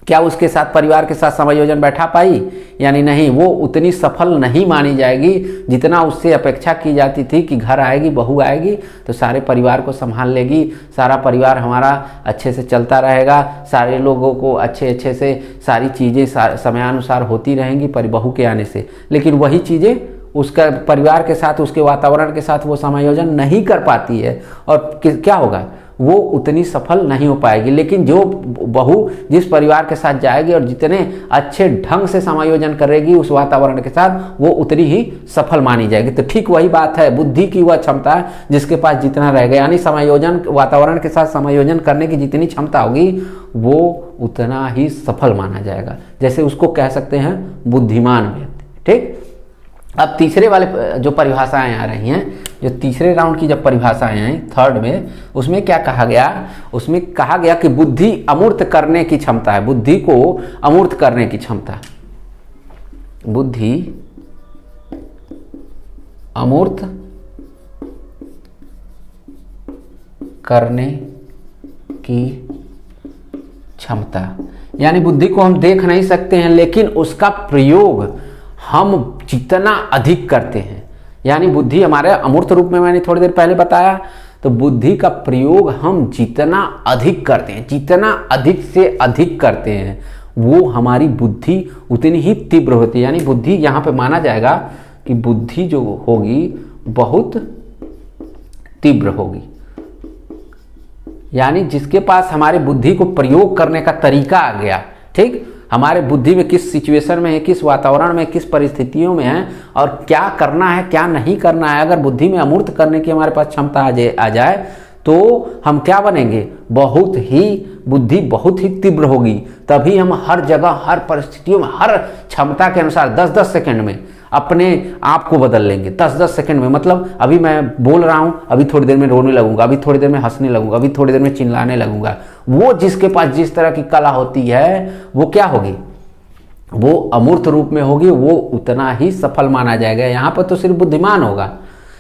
क्या उसके साथ परिवार के साथ समायोजन बैठा पाई, यानी नहीं, वो उतनी सफल नहीं मानी जाएगी जितना उससे अपेक्षा की जाती थी कि घर आएगी, बहू आएगी तो सारे परिवार को संभाल लेगी, सारा परिवार हमारा अच्छे से चलता रहेगा, सारे लोगों को अच्छे से सारी चीज़ें समयानुसार होती रहेंगी बहू के आने से। लेकिन वही चीज़ें उसका परिवार के साथ, उसके वातावरण के साथ वो समायोजन नहीं कर पाती है और क्या होगा, वो उतनी सफल नहीं हो पाएगी। लेकिन जो बहू जिस परिवार के साथ जाएगी और जितने अच्छे ढंग से समायोजन करेगी उस वातावरण के साथ, वो उतनी ही सफल मानी जाएगी। तो ठीक वही बात है, बुद्धि की वह क्षमता जिसके पास जितना रहेगा, यानी समायोजन, वातावरण के साथ समायोजन करने की जितनी क्षमता होगी वो उतना ही सफल माना जाएगा। जैसे उसको कह सकते हैं बुद्धिमान व्यक्ति। ठीक, अब तीसरे वाले जो परिभाषाएं आ रही हैं, जो तीसरे राउंड की जब परिभाषाएं आई थर्ड में, उसमें क्या कहा गया? उसमें कहा गया कि बुद्धि अमूर्त करने की क्षमता है, बुद्धि को अमूर्त करने की क्षमता, बुद्धि अमूर्त करने की क्षमता, यानी बुद्धि को हम देख नहीं सकते हैं लेकिन उसका प्रयोग हम जितना अधिक करते हैं, यानी बुद्धि हमारे अमूर्त रूप में मैंने थोड़ी देर पहले बताया, तो बुद्धि का प्रयोग हम जितना अधिक करते हैं, जितना अधिक से अधिक करते हैं, वो हमारी बुद्धि उतनी ही तीव्र होती है। यानी बुद्धि यहाँ पे माना जाएगा कि बुद्धि जो होगी बहुत तीव्र होगी, यानी जिसके पास हमारे बुद्धि को प्रयोग करने का तरीका आ गया, ठीक, हमारे बुद्धि में किस सिचुएशन में है, किस वातावरण में, किस परिस्थितियों में है और क्या करना है क्या नहीं करना है, अगर बुद्धि में अमूर्त करने की हमारे पास क्षमता आ जाए तो हम क्या बनेंगे? बहुत ही बुद्धि बहुत ही तीव्र होगी, तभी हम हर जगह हर परिस्थितियों में हर क्षमता के अनुसार 10-10 सेकंड में अपने आप को बदल लेंगे। 10-10 सेकंड में, मतलब अभी मैं बोल रहा हूं, अभी थोड़ी देर में रोने लगूंगा, अभी थोड़ी देर में हंसने लगूंगा, अभी थोड़ी देर में चिल्लाने लगूंगा। वो जिसके पास जिस तरह की कला होती है वो क्या होगी? वो अमूर्त रूप में होगी, वो उतना ही सफल माना जाएगा। यहाँ पर तो सिर्फ बुद्धिमान होगा,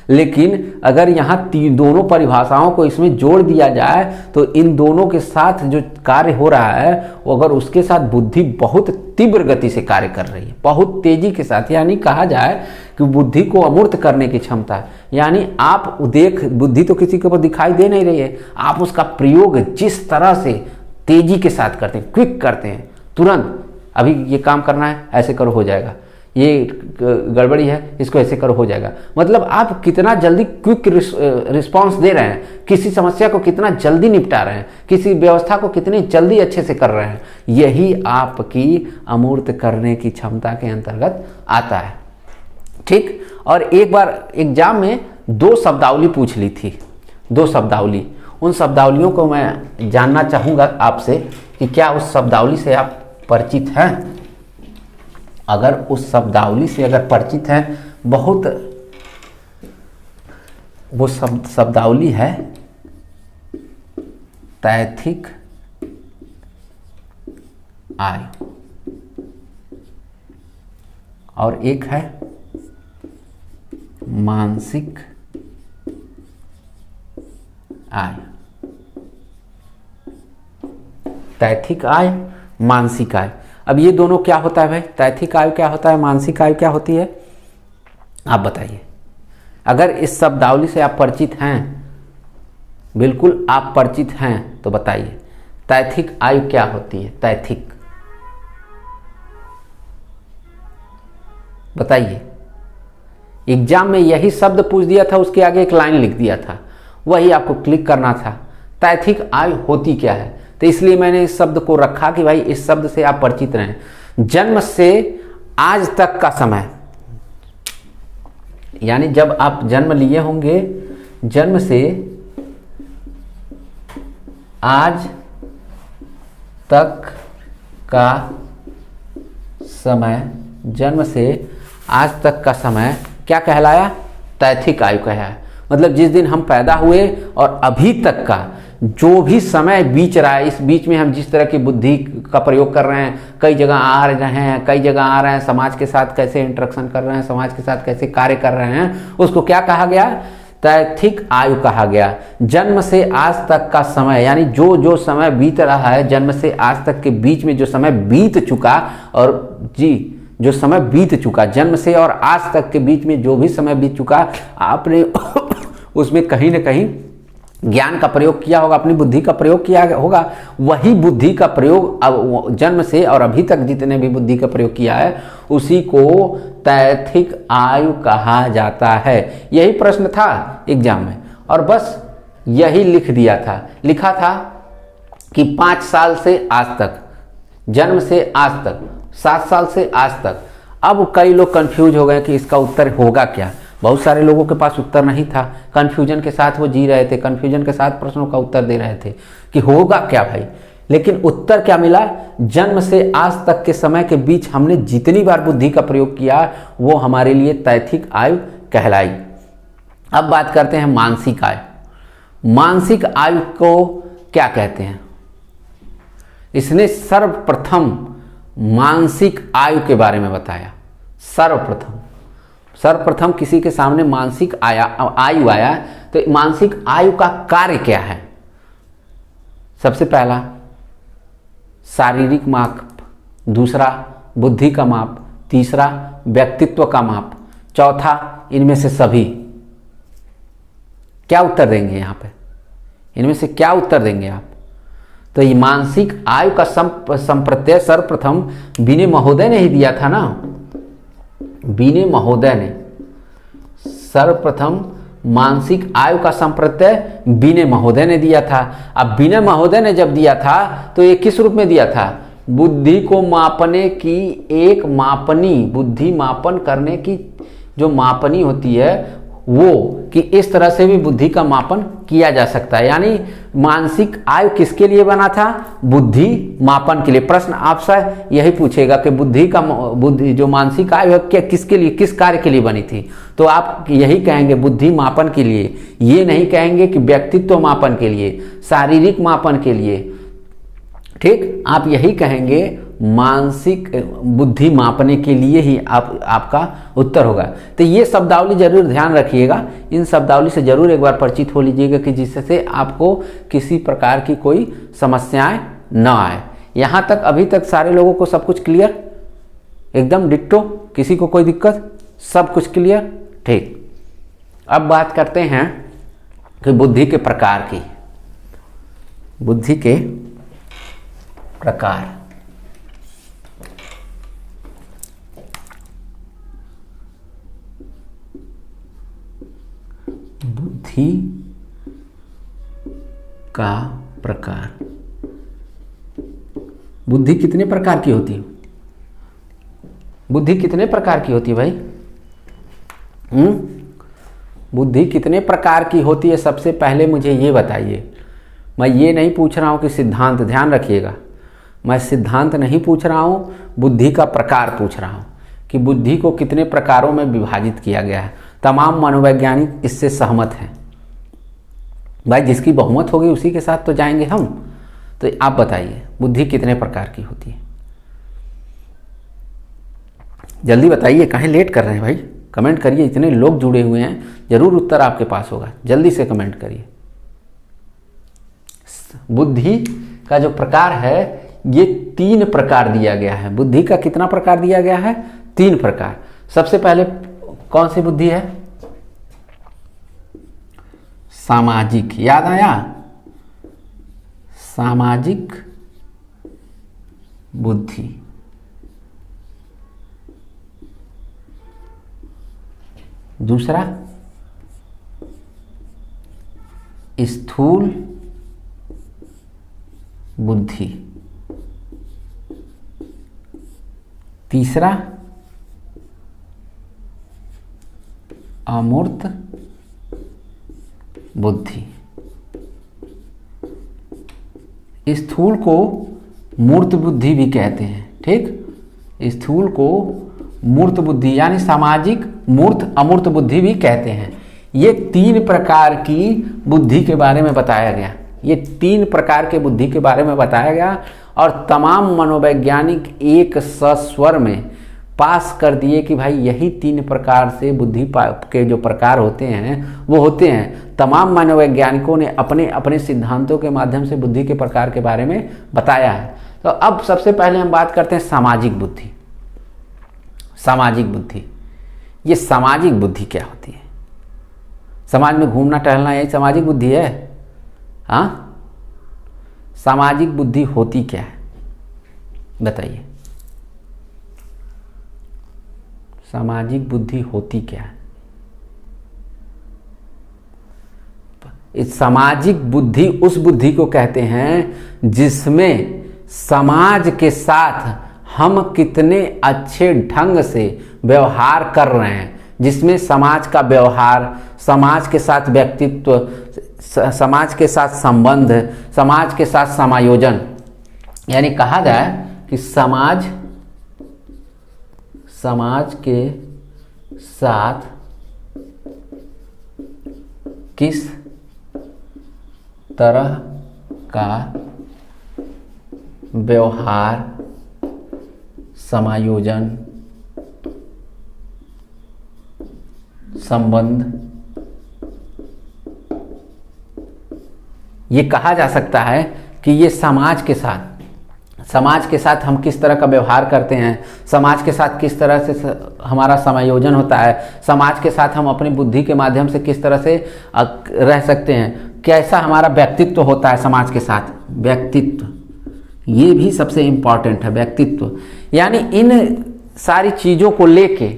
लेकिन अगर यहाँ दोनों परिभाषाओं को इसमें जोड़ दिया जाए तो इन दोनों के साथ जो कार्य हो रहा है वो, अगर उसके साथ बुद्धि बहुत तीव्र गति से कार्य कर रही है, बहुत तेजी के साथ, यानी कहा जाए कि बुद्धि को अमूर्त करने की क्षमता है। यानी आप बुद्धि तो किसी के ऊपर दिखाई दे नहीं रही है, आप उसका प्रयोग जिस तरह से तेजी के साथ करते हैं, क्विक करते हैं, तुरंत अभी ये काम करना है ऐसे करो हो जाएगा, ये गड़बड़ी है इसको ऐसे करो हो जाएगा, मतलब आप कितना जल्दी क्विक रिस्पांस दे रहे हैं, किसी समस्या को कितना जल्दी निपटा रहे हैं, किसी व्यवस्था को कितनी जल्दी अच्छे से कर रहे हैं, यही आपकी अमूर्त करने की क्षमता के अंतर्गत आता है, ठीक। और एक बार एग्जाम में 2 शब्दावली पूछ ली थी, 2 शब्दावली, उन शब्दावलियों को मैं जानना चाहूँगा आपसे कि क्या उस शब्दावली से आप परिचित हैं। अगर उस शब्दावली से अगर परिचित हैं, बहुत वो शब्दावली है तैथिक आय और एक है मानसिक आय। तैथिक आय, मानसिक आय, अब ये दोनों क्या होता है भाई? तैथिक आयु क्या होता है, मानसिक आयु क्या होती है, आप बताइए। अगर इस शब्दावली से आप परिचित हैं, बिल्कुल आप परिचित हैं, तो बताइए तैथिक आयु क्या होती है? तैथिक बताइए। एग्जाम में यही शब्द पूछ दिया था, उसके आगे एक लाइन लिख दिया था, वही आपको क्लिक करना था। तैथिक आयु होती क्या है? तो इसलिए मैंने इस शब्द को रखा कि भाई इस शब्द से आप परिचित रहें। जन्म से आज तक का समय, यानी जब आप जन्म लिए होंगे, जन्म से आज तक का समय, जन्म से आज तक का समय क्या कहलाया? तैथिक आयु कहलाया। मतलब जिस दिन हम पैदा हुए और अभी तक का जो भी समय बीच रहा है, इस बीच में हम जिस तरह की बुद्धि का प्रयोग कर रहे हैं, कई जगह आ रहे हैं, कई जगह आ रहे हैं, समाज के साथ कैसे इंटरेक्शन कर रहे हैं, समाज के साथ कैसे कार्य कर रहे हैं, उसको क्या कहा गया? तैथिक आयु कहा गया। जन्म से आज तक का समय, यानी जो जो समय बीत रहा है, जन्म से आज तक के बीच में जो समय बीत चुका, और जी जो समय बीत चुका, जन्म से और आज तक के बीच में जो भी समय बीत चुका, आपने उसमें कहीं ना कहीं ज्ञान का प्रयोग किया होगा, अपनी बुद्धि का प्रयोग किया होगा। वही बुद्धि का प्रयोग अब जन्म से और अभी तक जितने भी बुद्धि का प्रयोग किया है, उसी को तैथिक आयु कहा जाता है। यही प्रश्न था एग्जाम में, और बस यही लिख दिया था। लिखा था कि 5 साल से आज तक, जन्म से आज तक, 7 साल से आज तक। अब कई लोग कंफ्यूज हो गए कि इसका उत्तर होगा क्या। बहुत सारे लोगों के पास उत्तर नहीं था, कन्फ्यूजन के साथ वो जी रहे थे, कन्फ्यूजन के साथ प्रश्नों का उत्तर दे रहे थे कि होगा क्या भाई, लेकिन उत्तर क्या मिला, जन्म से आज तक के समय के बीच हमने जितनी बार बुद्धि का प्रयोग किया वो हमारे लिए तैथिक आयु कहलाई। अब बात करते हैं मानसिक आयु। मानसिक आयु को क्या कहते हैं? इसने सर्वप्रथम मानसिक आयु के बारे में बताया। सर्वप्रथम किसी के सामने मानसिक आयु आया तो मानसिक आयु का कार्य क्या है? सबसे पहला शारीरिक माप, दूसरा बुद्धि का माप, तीसरा व्यक्तित्व का माप, चौथा इनमें से सभी। क्या उत्तर देंगे यहाँ पे? इनमें से क्या उत्तर देंगे आप? तो ये मानसिक आयु का संप्रत्यय सर्वप्रथम बीने महोदय ने ही दिया था ना। बीने महोदय ने सर्वप्रथम मानसिक आयु का संप्रत्यय बीने महोदय ने दिया था। अब बीने महोदय ने जब दिया था तो ये किस रूप में दिया था? बुद्धि को मापने की एक मापनी, बुद्धि मापन करने की जो मापनी होती है वो, कि इस तरह से भी बुद्धि का मापन किया जा सकता है। यानी मानसिक आयु किसके लिए बना था? बुद्धि मापन के लिए। प्रश्न आपसे यही पूछेगा कि बुद्धि जो मानसिक आयु है क्या किसके लिए, किस कार्य के लिए बनी थी? तो आप यही कहेंगे बुद्धि मापन के लिए। ये नहीं कहेंगे कि व्यक्तित्व मापन के लिए, शारीरिक मापन के लिए। ठीक, आप यही कहेंगे मानसिक बुद्धि मापने के लिए ही आपका उत्तर होगा। तो ये शब्दावली जरूर ध्यान रखिएगा, इन शब्दावली से जरूर एक बार परिचित हो लीजिएगा कि जिससे आपको किसी प्रकार की कोई समस्याएं न आए। यहाँ तक अभी तक सारे लोगों को सब कुछ क्लियर, एकदम डिट्टो, किसी को कोई दिक्कत, सब कुछ क्लियर? ठीक, अब बात करते हैं कि बुद्धि के प्रकार की। बुद्धि के प्रकार। बुद्धि का प्रकार। बुद्धि कितने प्रकार की होती है? बुद्धि कितने प्रकार की होती है भाई? बुद्धि कितने प्रकार की होती है? सबसे पहले मुझे ये बताइए। मैं ये नहीं पूछ रहा हूं कि सिद्धांत, ध्यान रखिएगा, मैं सिद्धांत नहीं पूछ रहा हूं, बुद्धि का प्रकार पूछ रहा हूं कि बुद्धि को कितने प्रकारों में विभाजित किया गया है। तमाम मनोवैज्ञानिक इससे सहमत हैं। भाई जिसकी बहुमत होगी उसी के साथ तो जाएंगे हम। तो आप बताइए बुद्धि कितने प्रकार की होती है? जल्दी बताइए, काहे लेट कर रहे हैं भाई? कमेंट करिए, इतने लोग जुड़े हुए हैं, जरूर उत्तर आपके पास होगा। जल्दी से कमेंट करिए। बुद्धि का जो प्रकार है ये 3 प्रकार दिया गया है। बुद्धि का कितना प्रकार दिया गया है? 3 प्रकार। सबसे पहले कौन सी बुद्धि है? सामाजिक। याद आया? सामाजिक बुद्धि। दूसरा स्थूल बुद्धि। तीसरा अमूर्त बुद्धि। स्थूल को मूर्त बुद्धि भी कहते हैं। ठीक, स्थूल को मूर्त बुद्धि यानी सामाजिक, मूर्त, अमूर्त बुद्धि भी कहते हैं। ये 3 प्रकार की बुद्धि के बारे में बताया गया। ये 3 प्रकार के बुद्धि के बारे में बताया गया और तमाम मनोवैज्ञानिक एक सस्वर में पास कर दिए कि भाई यही 3 प्रकार से बुद्धि के जो प्रकार होते हैं वो होते हैं। तमाम मनोवैज्ञानिकों ने अपने अपने सिद्धांतों के माध्यम से बुद्धि के प्रकार के बारे में बताया है। तो अब सबसे पहले हम बात करते हैं सामाजिक बुद्धि। सामाजिक बुद्धि, ये सामाजिक बुद्धि क्या होती है? समाज में घूमना टहलना यही सामाजिक बुद्धि है? हाँ, सामाजिक बुद्धि होती क्या है बताइए? सामाजिक बुद्धि होती क्या है? इस सामाजिक बुद्धि उस बुद्धि को कहते हैं जिसमें समाज के साथ हम कितने अच्छे ढंग से व्यवहार कर रहे हैं, जिसमें समाज का व्यवहार, समाज के साथ व्यक्तित्व, समाज के साथ संबंध, समाज के साथ समायोजन, यानी कहा जाए कि समाज के साथ किस तरह का व्यवहार, समायोजन, संबंध, ये कहा जा सकता है कि ये समाज के साथ हम किस तरह का व्यवहार करते हैं, समाज के साथ किस तरह से हमारा समायोजन होता है, समाज के साथ हम अपनी बुद्धि के माध्यम से किस तरह से रह सकते हैं, कैसा हमारा व्यक्तित्व होता है समाज के साथ। व्यक्तित्व, ये भी सबसे इम्पॉर्टेंट है, व्यक्तित्व। यानी इन सारी चीज़ों को लेके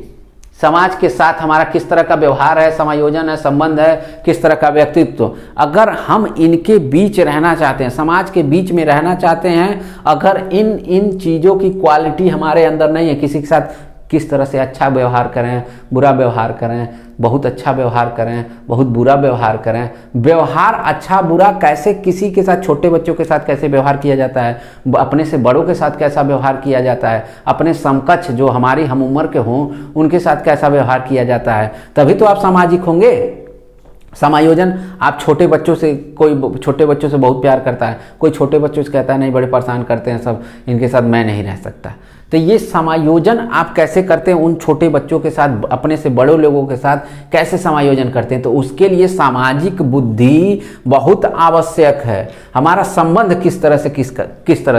समाज के साथ हमारा किस तरह का व्यवहार है, समायोजन है, संबंध है, किस तरह का व्यक्तित्व, अगर हम इनके बीच रहना चाहते हैं, समाज के बीच में रहना चाहते हैं, अगर इन चीज़ों की क्वालिटी हमारे अंदर नहीं है, किसी के साथ किस तरह से अच्छा व्यवहार करें, बुरा व्यवहार करें, बहुत अच्छा व्यवहार करें, बहुत बुरा व्यवहार करें, व्यवहार अच्छा बुरा कैसे, किसी के साथ, छोटे बच्चों के साथ कैसे व्यवहार किया जाता है, अपने से बड़ों के साथ कैसा व्यवहार किया जाता है, अपने समकक्ष जो हमारी हम उम्र के हों उनके साथ कैसा व्यवहार किया जाता है, तभी तो आप सामाजिक होंगे। समायोजन, आप छोटे बच्चों से, कोई छोटे बच्चों से बहुत प्यार करता है, कोई छोटे बच्चों से कहता है नहीं बड़े परेशान करते हैं सब, इनके साथ मैं नहीं रह सकता। तो ये समायोजन आप कैसे करते हैं उन छोटे बच्चों के साथ, अपने से बड़े लोगों के साथ कैसे समायोजन करते हैं, तो उसके लिए सामाजिक बुद्धि बहुत आवश्यक है। हमारा संबंध किस तरह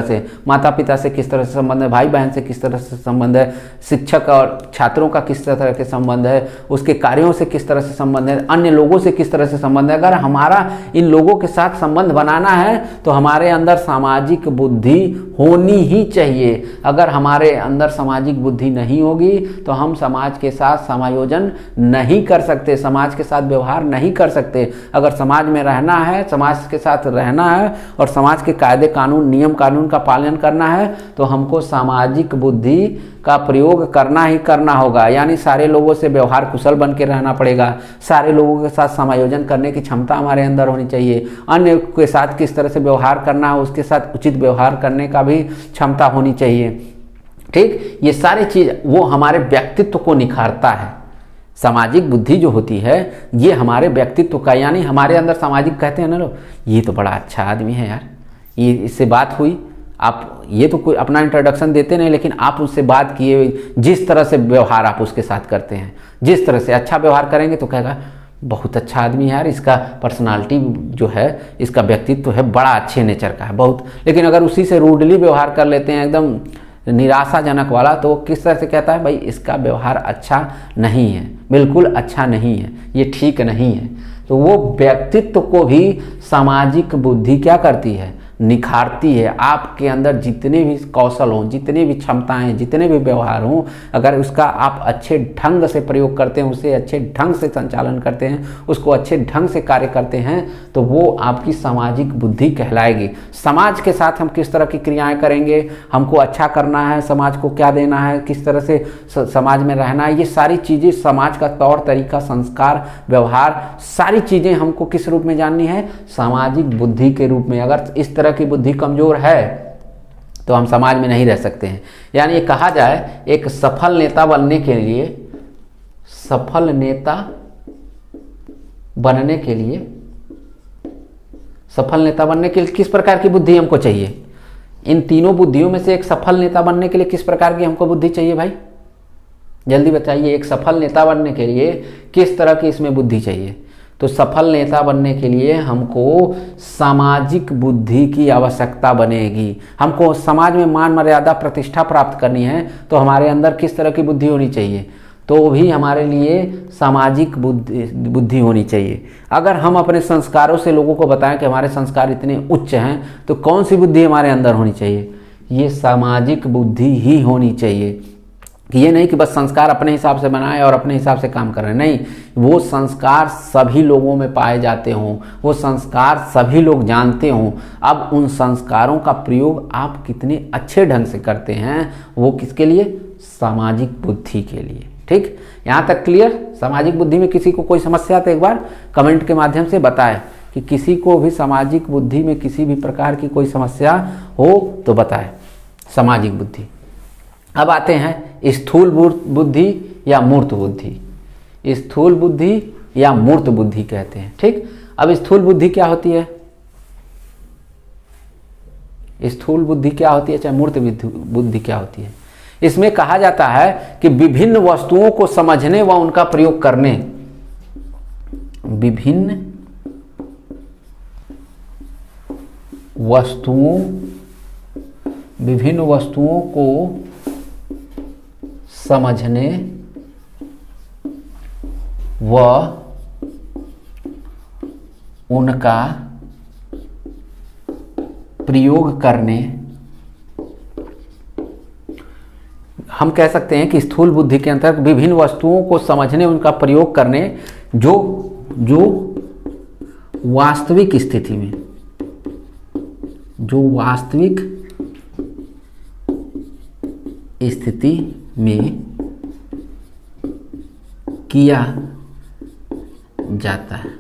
से माता पिता से किस तरह से संबंध है, भाई बहन से किस तरह से संबंध है, शिक्षक और छात्रों का किस तरह के संबंध है, उसके कार्यों से किस तरह से संबंध है, अन्य लोगों से किस तरह से संबंध है। अगर हमारा इन लोगों के साथ संबंध बनाना है तो हमारे अंदर सामाजिक बुद्धि होनी ही चाहिए। अगर हमारे अंदर सामाजिक बुद्धि नहीं होगी तो हम समाज के साथ समायोजन नहीं कर सकते, समाज के साथ व्यवहार नहीं कर सकते। अगर समाज में रहना है, समाज के साथ रहना है और समाज के कायदे कानून, नियम कानून का पालन करना है तो हमको सामाजिक बुद्धि का प्रयोग करना ही करना होगा। यानी सारे लोगों से व्यवहार कुशल बन के रहना पड़ेगा, सारे लोगों के साथ समायोजन करने की क्षमता हमारे अंदर होनी चाहिए, अन्य के साथ किस तरह से व्यवहार करना है उसके साथ उचित व्यवहार करने का भी क्षमता होनी चाहिए। ठीक, ये सारी चीज़ वो हमारे व्यक्तित्व को निखारता है। सामाजिक बुद्धि जो होती है ये हमारे व्यक्तित्व का, यानी हमारे अंदर सामाजिक, कहते हैं ना लोग ये तो बड़ा अच्छा आदमी है यार, ये इससे बात हुई, आप ये तो कोई अपना इंट्रोडक्शन देते नहीं लेकिन आप उससे बात किए, जिस तरह से व्यवहार आप उसके साथ करते हैं, जिस तरह से अच्छा व्यवहार करेंगे तो कहेगा बहुत अच्छा आदमी है यार, इसका पर्सनालिटी जो है, इसका व्यक्तित्व है बड़ा अच्छे नेचर का है बहुत। लेकिन अगर उसी से रूडली व्यवहार कर लेते हैं, एकदम निराशाजनक वाला, तो किस तरह से कहता है भाई इसका व्यवहार अच्छा नहीं है, बिल्कुल अच्छा नहीं है, ये ठीक नहीं है। तो वो व्यक्तित्व को भी सामाजिक बुद्धि क्या करती है, निखारती है। आपके अंदर जितने भी कौशल हों, जितने भी क्षमताएं, जितने भी व्यवहार हों, अगर उसका आप अच्छे ढंग से प्रयोग करते हैं, उसे अच्छे ढंग से संचालन करते हैं, उसको अच्छे ढंग से कार्य करते हैं तो वो आपकी सामाजिक बुद्धि कहलाएगी। समाज के साथ हम किस तरह की क्रियाएं करेंगे, हमको अच्छा करना है, समाज को क्या देना है, किस तरह से समाज में रहना है, ये सारी चीज़ें, समाज का तौर तरीका, संस्कार, व्यवहार, सारी चीज़ें हमको किस रूप में जाननी है, सामाजिक बुद्धि के रूप में। अगर इस तरह की बुद्धि कमजोर है तो हम समाज में नहीं रह सकते हैं। यानी ये कहा जाए एक सफल नेता बनने के लिए, सफल नेता बनने के लिए, सफल नेता बनने के लिए किस प्रकार की बुद्धि हमको चाहिए, इन तीनों बुद्धियों में से एक सफल नेता बनने के लिए किस प्रकार की हमको बुद्धि चाहिए भाई, जल्दी बताइए। एक सफल नेता बनने के लिए किस तरह की इसमें बुद्धि चाहिए? तो सफल नेता बनने के लिए हमको सामाजिक बुद्धि की आवश्यकता बनेगी। हमको समाज में मान मर्यादा प्रतिष्ठा प्राप्त करनी है तो हमारे अंदर किस तरह की बुद्धि होनी चाहिए, तो भी हमारे लिए सामाजिक बुद्धि होनी चाहिए। अगर हम अपने संस्कारों से लोगों को बताएं कि हमारे संस्कार इतने उच्च हैं तो कौन सी बुद्धि हमारे अंदर होनी चाहिए, ये सामाजिक बुद्धि ही होनी चाहिए। कि ये नहीं कि बस संस्कार अपने हिसाब से बनाए और अपने हिसाब से काम कर रहे हैं, नहीं, वो संस्कार सभी लोगों में पाए जाते हों, वो संस्कार सभी लोग जानते हों। अब उन संस्कारों का प्रयोग आप कितने अच्छे ढंग से करते हैं, वो किसके लिए, सामाजिक बुद्धि के लिए। ठीक, यहाँ तक क्लियर? सामाजिक बुद्धि में किसी को कोई समस्या तो एक बार कमेंट के माध्यम से बताएं। कि किसी को भी सामाजिक बुद्धि में किसी भी प्रकार की कोई समस्या हो तो बताए, सामाजिक बुद्धि। अब आते हैं स्थूल बुद्धि या मूर्त बुद्धि। स्थूल बुद्धि या मूर्त बुद्धि कहते हैं, ठीक। अब स्थूल बुद्धि क्या होती है, स्थूल बुद्धि क्या होती है, चाहे मूर्त बुद्धि क्या होती है। इसमें कहा जाता है कि विभिन्न वस्तुओं को समझने व उनका प्रयोग करने, विभिन्न वस्तुओं को समझने व उनका प्रयोग करने, हम कह सकते हैं कि स्थूल बुद्धि के अंतर्गत विभिन्न वस्तुओं को समझने, उनका प्रयोग करने, जो वास्तविक स्थिति में, जो वास्तविक स्थिति में किया जाता है,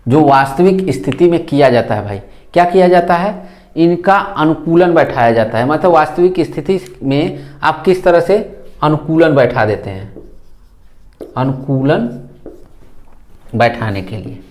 जो वास्तविक स्थिति में किया जाता है। भाई क्या किया जाता है, इनका अनुकूलन बैठाया जाता है। मतलब वास्तविक स्थिति में आप किस तरह से अनुकूलन बैठा देते हैं, अनुकूलन बैठाने के लिए,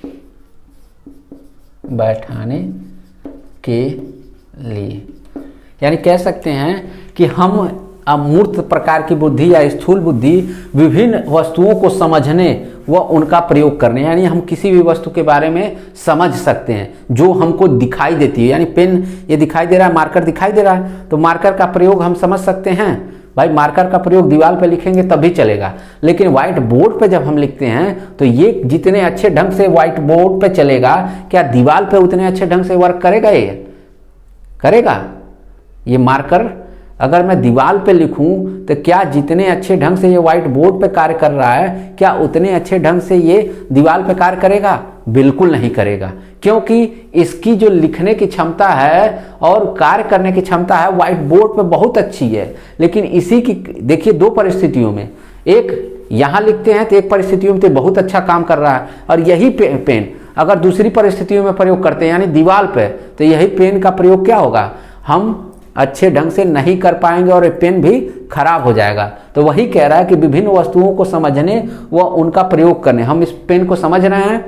यानी कह सकते हैं कि हम अमूर्त प्रकार की बुद्धि या स्थूल बुद्धि विभिन्न वस्तुओं को समझने व उनका प्रयोग करने, यानी हम किसी भी वस्तु के बारे में समझ सकते हैं जो हमको दिखाई देती है। यानी पेन ये दिखाई दे रहा है, मार्कर दिखाई दे रहा है, तो मार्कर का प्रयोग हम समझ सकते हैं। भाई मार्कर का प्रयोग दीवार पे लिखेंगे तभी चलेगा, लेकिन व्हाइट बोर्ड पे जब हम लिखते हैं तो ये जितने अच्छे ढंग से व्हाइट बोर्ड पे चलेगा, क्या दीवार पे उतने अच्छे ढंग से वर्क करेगा? ये करेगा? ये मार्कर अगर मैं दीवार पे लिखूं तो क्या जितने अच्छे ढंग से ये व्हाइट बोर्ड पे कार्य कर रहा है, क्या उतने अच्छे ढंग से ये दीवार पे कार्य करेगा? बिल्कुल नहीं करेगा, क्योंकि इसकी जो लिखने की क्षमता है और कार्य करने की क्षमता है व्हाइट बोर्ड पे बहुत अच्छी है। लेकिन इसी की देखिए दो परिस्थितियों में, एक यहाँ लिखते हैं तो एक परिस्थितियों में तो बहुत अच्छा काम कर रहा है, और यही पेन अगर दूसरी परिस्थितियों में प्रयोग करते हैं यानी दीवार पे, तो यही पेन का प्रयोग क्या होगा, हम अच्छे ढंग से नहीं कर पाएंगे और पेन भी खराब हो जाएगा। तो वही कह रहा है कि विभिन्न वस्तुओं को समझने व उनका प्रयोग करने, हम इस पेन को समझ रहे हैं,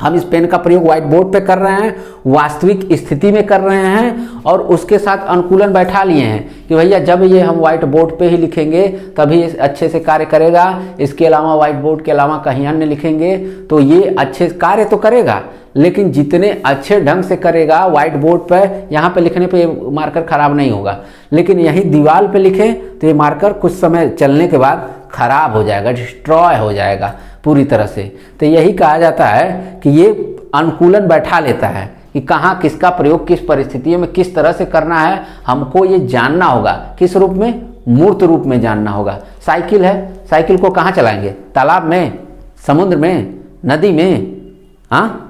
हम इस पेन का प्रयोग व्हाइट बोर्ड पे कर रहे हैं, वास्तविक स्थिति में कर रहे हैं, और उसके साथ अनुकूलन बैठा लिए हैं कि भैया जब ये हम व्हाइट बोर्ड पे ही लिखेंगे तभी अच्छे से कार्य करेगा, इसके अलावा व्हाइट बोर्ड के अलावा कहीं अन्य लिखेंगे तो ये अच्छे कार्य तो करेगा, लेकिन जितने अच्छे ढंग से करेगा व्हाइट बोर्ड पे, यहाँ पे लिखने पे ये मार्कर खराब नहीं होगा, लेकिन यही दीवार पे लिखें तो ये मार्कर कुछ समय चलने के बाद खराब हो जाएगा, डिस्ट्रॉय हो जाएगा पूरी तरह से। तो यही कहा जाता है कि ये अनुकूलन बैठा लेता है कि कहाँ किसका प्रयोग किस परिस्थितियों में किस तरह से करना है, हमको ये जानना होगा। किस रूप में? मूर्त रूप में जानना होगा। साइकिल है, साइकिल को कहाँ चलाएंगे? तालाब में, समुद्र में, नदी में? हाँ,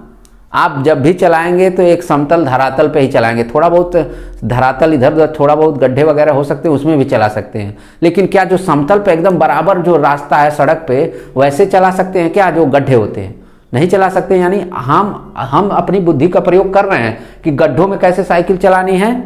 आप जब भी चलाएंगे तो एक समतल धरातल पे ही चलाएंगे। थोड़ा बहुत धरातल इधर उधर, थोड़ा बहुत गड्ढे वगैरह हो सकते हैं, उसमें भी चला सकते हैं, लेकिन क्या जो समतल पे एकदम बराबर जो रास्ता है सड़क पे वैसे चला सकते हैं क्या? जो गड्ढे होते हैं नहीं चला सकते। यानी हम अपनी बुद्धि का प्रयोग कर रहे हैं कि गड्ढों में कैसे साइकिल चलानी है,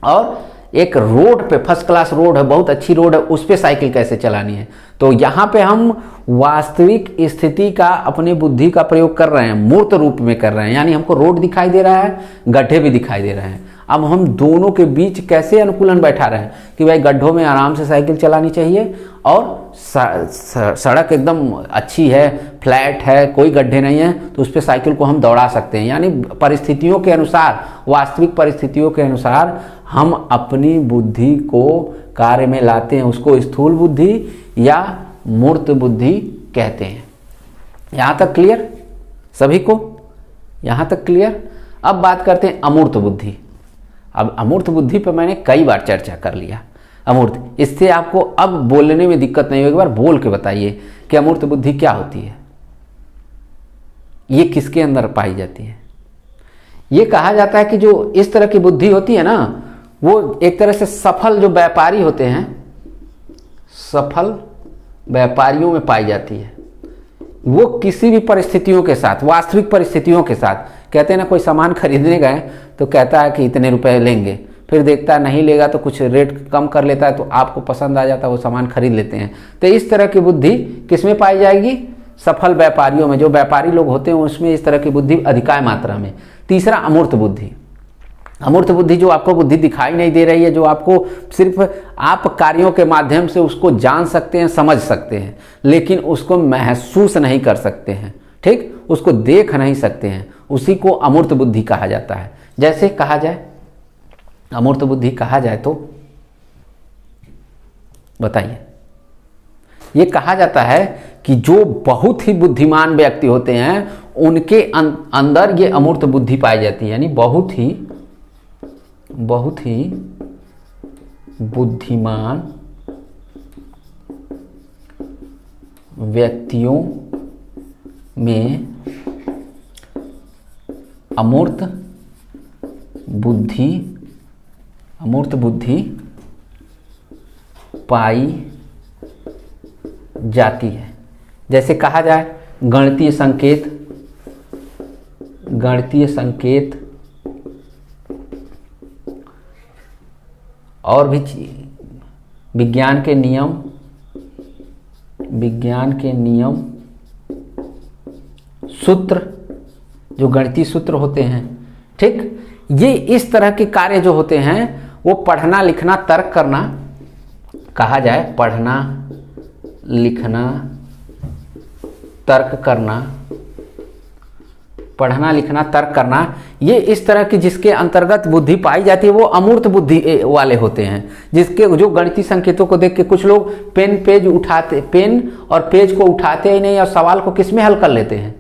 और एक रोड पे, फर्स्ट क्लास रोड है, बहुत अच्छी रोड है, उस पे साइकिल कैसे चलानी है। तो यहाँ पे हम वास्तविक स्थिति का अपनी बुद्धि का प्रयोग कर रहे हैं, मूर्त रूप में कर रहे हैं, यानी हमको रोड दिखाई दे रहा है, गड्ढे भी दिखाई दे रहे हैं। अब हम दोनों के बीच कैसे अनुकूलन बैठा रहे हैं कि भाई गड्ढों में आराम से साइकिल चलानी चाहिए और सड़क एकदम अच्छी है, फ्लैट है, कोई गड्ढे नहीं है, तो उस पर साइकिल को हम दौड़ा सकते हैं। यानी परिस्थितियों के अनुसार, वास्तविक परिस्थितियों के अनुसार हम अपनी बुद्धि को कार्य में लाते हैं, उसको स्थूल बुद्धि या मूर्त बुद्धि कहते हैं। यहाँ तक क्लियर सभी को? यहाँ तक क्लियर? अब बात करते हैं अमूर्त बुद्धि। अब अमूर्त बुद्धि पर मैंने कई बार चर्चा कर लिया। अमूर्त, इससे आपको अब बोलने में दिक्कत नहीं होगी, एक बार बोल के बताइए कि अमूर्त बुद्धि क्या होती है, ये किसके अंदर पाई जाती है। ये कहा जाता है कि जो इस तरह की बुद्धि होती है ना, वो एक तरह से सफल जो व्यापारी होते हैं, सफल व्यापारियों में पाई जाती है। वो किसी भी परिस्थितियों के साथ, वास्तविक परिस्थितियों के साथ, कहते हैं ना कोई सामान खरीदने गए तो कहता है कि इतने रुपए लेंगे, फिर देखता है नहीं लेगा तो कुछ रेट कम कर लेता है, तो आपको पसंद आ जाता है, वो सामान खरीद लेते हैं। तो इस तरह की बुद्धि किसमें पाई जाएगी? सफल व्यापारियों में, जो व्यापारी लोग होते हैं उसमें इस तरह की बुद्धि अधिकाय मात्रा में। तीसरा अमूर्त बुद्धि। अमूर्त बुद्धि जो आपको बुद्धि दिखाई नहीं दे रही है, जो आपको सिर्फ आप कार्यों के माध्यम से उसको जान सकते हैं, समझ सकते हैं, लेकिन उसको महसूस नहीं कर सकते हैं, ठीक, उसको देख नहीं सकते हैं, उसी को अमूर्त बुद्धि कहा जाता है। जैसे कहा जाए अमूर्त बुद्धि कहा जाए तो बताइए, ये कहा जाता है कि जो बहुत ही बुद्धिमान व्यक्ति होते हैं उनके अंदर ये अमूर्त बुद्धि पाई जाती है, यानी बहुत ही बुद्धिमान व्यक्तियों में अमूर्त बुद्धि पाई जाती है। जैसे कहा जाए गणितीय संकेत और भी विज्ञान के नियम सूत्र, जो गणितीय सूत्र होते हैं, ठीक, ये इस तरह के कार्य जो होते हैं वो पढ़ना लिखना तर्क करना, कहा जाए पढ़ना लिखना तर्क करना, ये इस तरह की जिसके अंतर्गत बुद्धि पाई जाती है वो अमूर्त बुद्धि वाले होते हैं। जिसके जो गणितीय संकेतों को देख के कुछ लोग पेन और पेज को उठाते ही नहीं और सवाल को किसमें हल कर लेते हैं,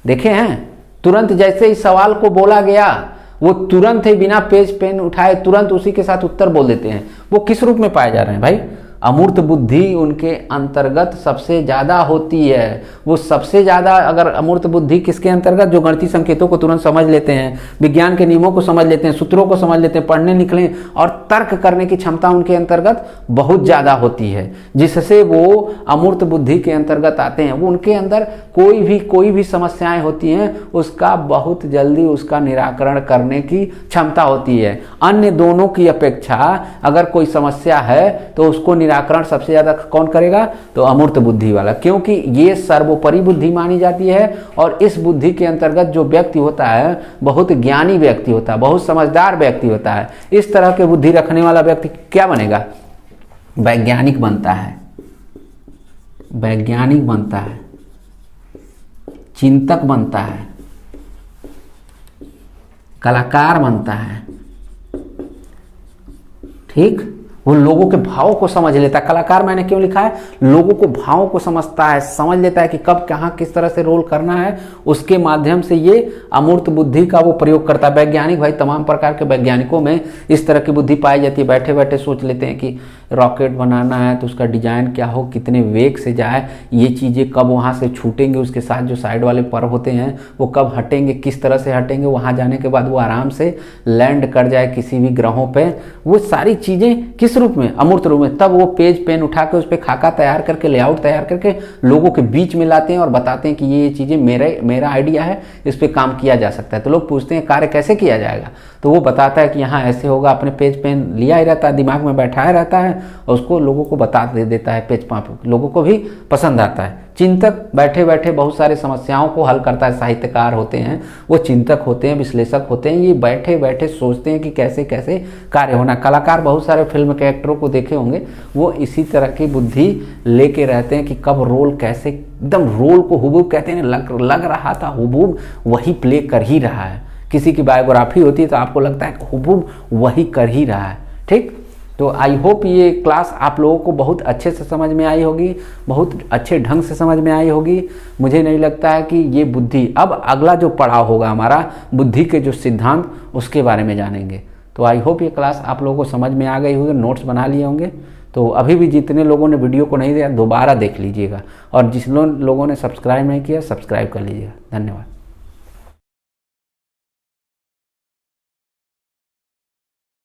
देखे हैं? तुरंत जैसे इस सवाल को बोला गया वो तुरंत ही बिना पेन उठाए तुरंत उसी के साथ उत्तर बोल देते हैं। वो किस रूप में पाए जा रहे हैं भाई? अमूर्त बुद्धि उनके अंतर्गत सबसे ज़्यादा होती है। वो सबसे ज़्यादा, अगर अमूर्त बुद्धि किसके अंतर्गत? जो गणितीय संकेतों को तुरंत समझ लेते हैं, विज्ञान के नियमों को समझ लेते हैं, सूत्रों को समझ लेते हैं, पढ़ने लिखने और तर्क करने की क्षमता उनके अंतर्गत बहुत ज़्यादा होती है, जिससे वो अमूर्त बुद्धि के अंतर्गत आते हैं। वो उनके अंदर कोई भी समस्याएं होती हैं उसका बहुत जल्दी उसका निराकरण करने की क्षमता होती है। अन्य दोनों की अपेक्षा अगर कोई समस्या है तो उसको निराकरण सबसे ज्यादा कौन करेगा? तो अमूर्त बुद्धि वाला, क्योंकि ये सर्वोपरि बुद्धि मानी जाती है। और इस बुद्धि के अंतर्गत जो व्यक्ति होता है बहुत ज्ञानी व्यक्ति होता है, बहुत समझदार व्यक्ति होता है। इस तरह के बुद्धि रखने वाला व्यक्ति क्या बनेगा? वैज्ञानिक बनता है, चिंतक बनता है, कलाकार बनता है, ठीक। वो लोगों के भावों को समझ लेता है। कलाकार मैंने क्यों लिखा है? लोगों को भावों को समझता है, समझ लेता है कि कब कहाँ किस तरह से रोल करना है। उसके माध्यम से ये अमूर्त बुद्धि का वो प्रयोग करता है। वैज्ञानिक भाई, तमाम प्रकार के वैज्ञानिकों में इस तरह की बुद्धि पाई जाती है। बैठे बैठे सोच लेते हैं कि रॉकेट बनाना है तो उसका डिजाइन क्या हो, कितने वेग से जाए, ये चीज़ें कब वहाँ से छूटेंगे, उसके साथ जो साइड वाले पर होते हैं वो कब हटेंगे, किस तरह से हटेंगे, वहाँ जाने के बाद वो आराम से लैंड कर जाए किसी भी ग्रहों पे। वो सारी चीज़ें किस रूप में? अमूर्त रूप में। तब वो पेन उठा के उस पर खाका तैयार करके, लेआउट तैयार करके लोगों के बीच में लाते हैं और बताते हैं कि ये चीज़ें मेरा आइडिया है, इस पर काम किया जा सकता है। तो लोग पूछते हैं कार्य कैसे किया जाएगा, तो वो बताता है कि यहाँ ऐसे होगा। अपने पेन लिया ही रहता है, दिमाग में बैठाया रहता है और उसको लोगों को बता देता है। पेज पाप लोगों को भी पसंद आता है। चिंतक बैठे बैठे बहुत सारे समस्याओं को हल करता है। साहित्यकार होते हैं, वो चिंतक होते हैं, विश्लेषक होते हैं। ये बैठे बैठे सोचते हैं कि कैसे कैसे कार्य होना। कलाकार बहुत सारे फिल्म के एक्टरों को देखे होंगे, वो इसी तरह की बुद्धि लेके रहते हैं कि कब रोल कैसे, एकदम रोल को हुबहू कहते हैं लग रहा था हुबहू वही प्ले कर ही रहा है। किसी की बायोग्राफी होती है तो आपको लगता है हुबहू वही कर ही रहा है, ठीक। तो आई होप ये क्लास आप लोगों को बहुत अच्छे से समझ में आई होगी, बहुत अच्छे ढंग से समझ में आई होगी। मुझे नहीं लगता है कि ये बुद्धि, अब अगला जो पड़ाव होगा हमारा बुद्धि के जो सिद्धांत, उसके बारे में जानेंगे। तो आई होप ये क्लास आप लोगों को समझ में आ गई होगी, नोट्स बना लिए होंगे। तो अभी भी जितने लोगों ने वीडियो को नहीं दिया दोबारा देख लीजिएगा, और जिन लोगों ने सब्सक्राइब नहीं किया सब्सक्राइब कर लीजिएगा। धन्यवाद।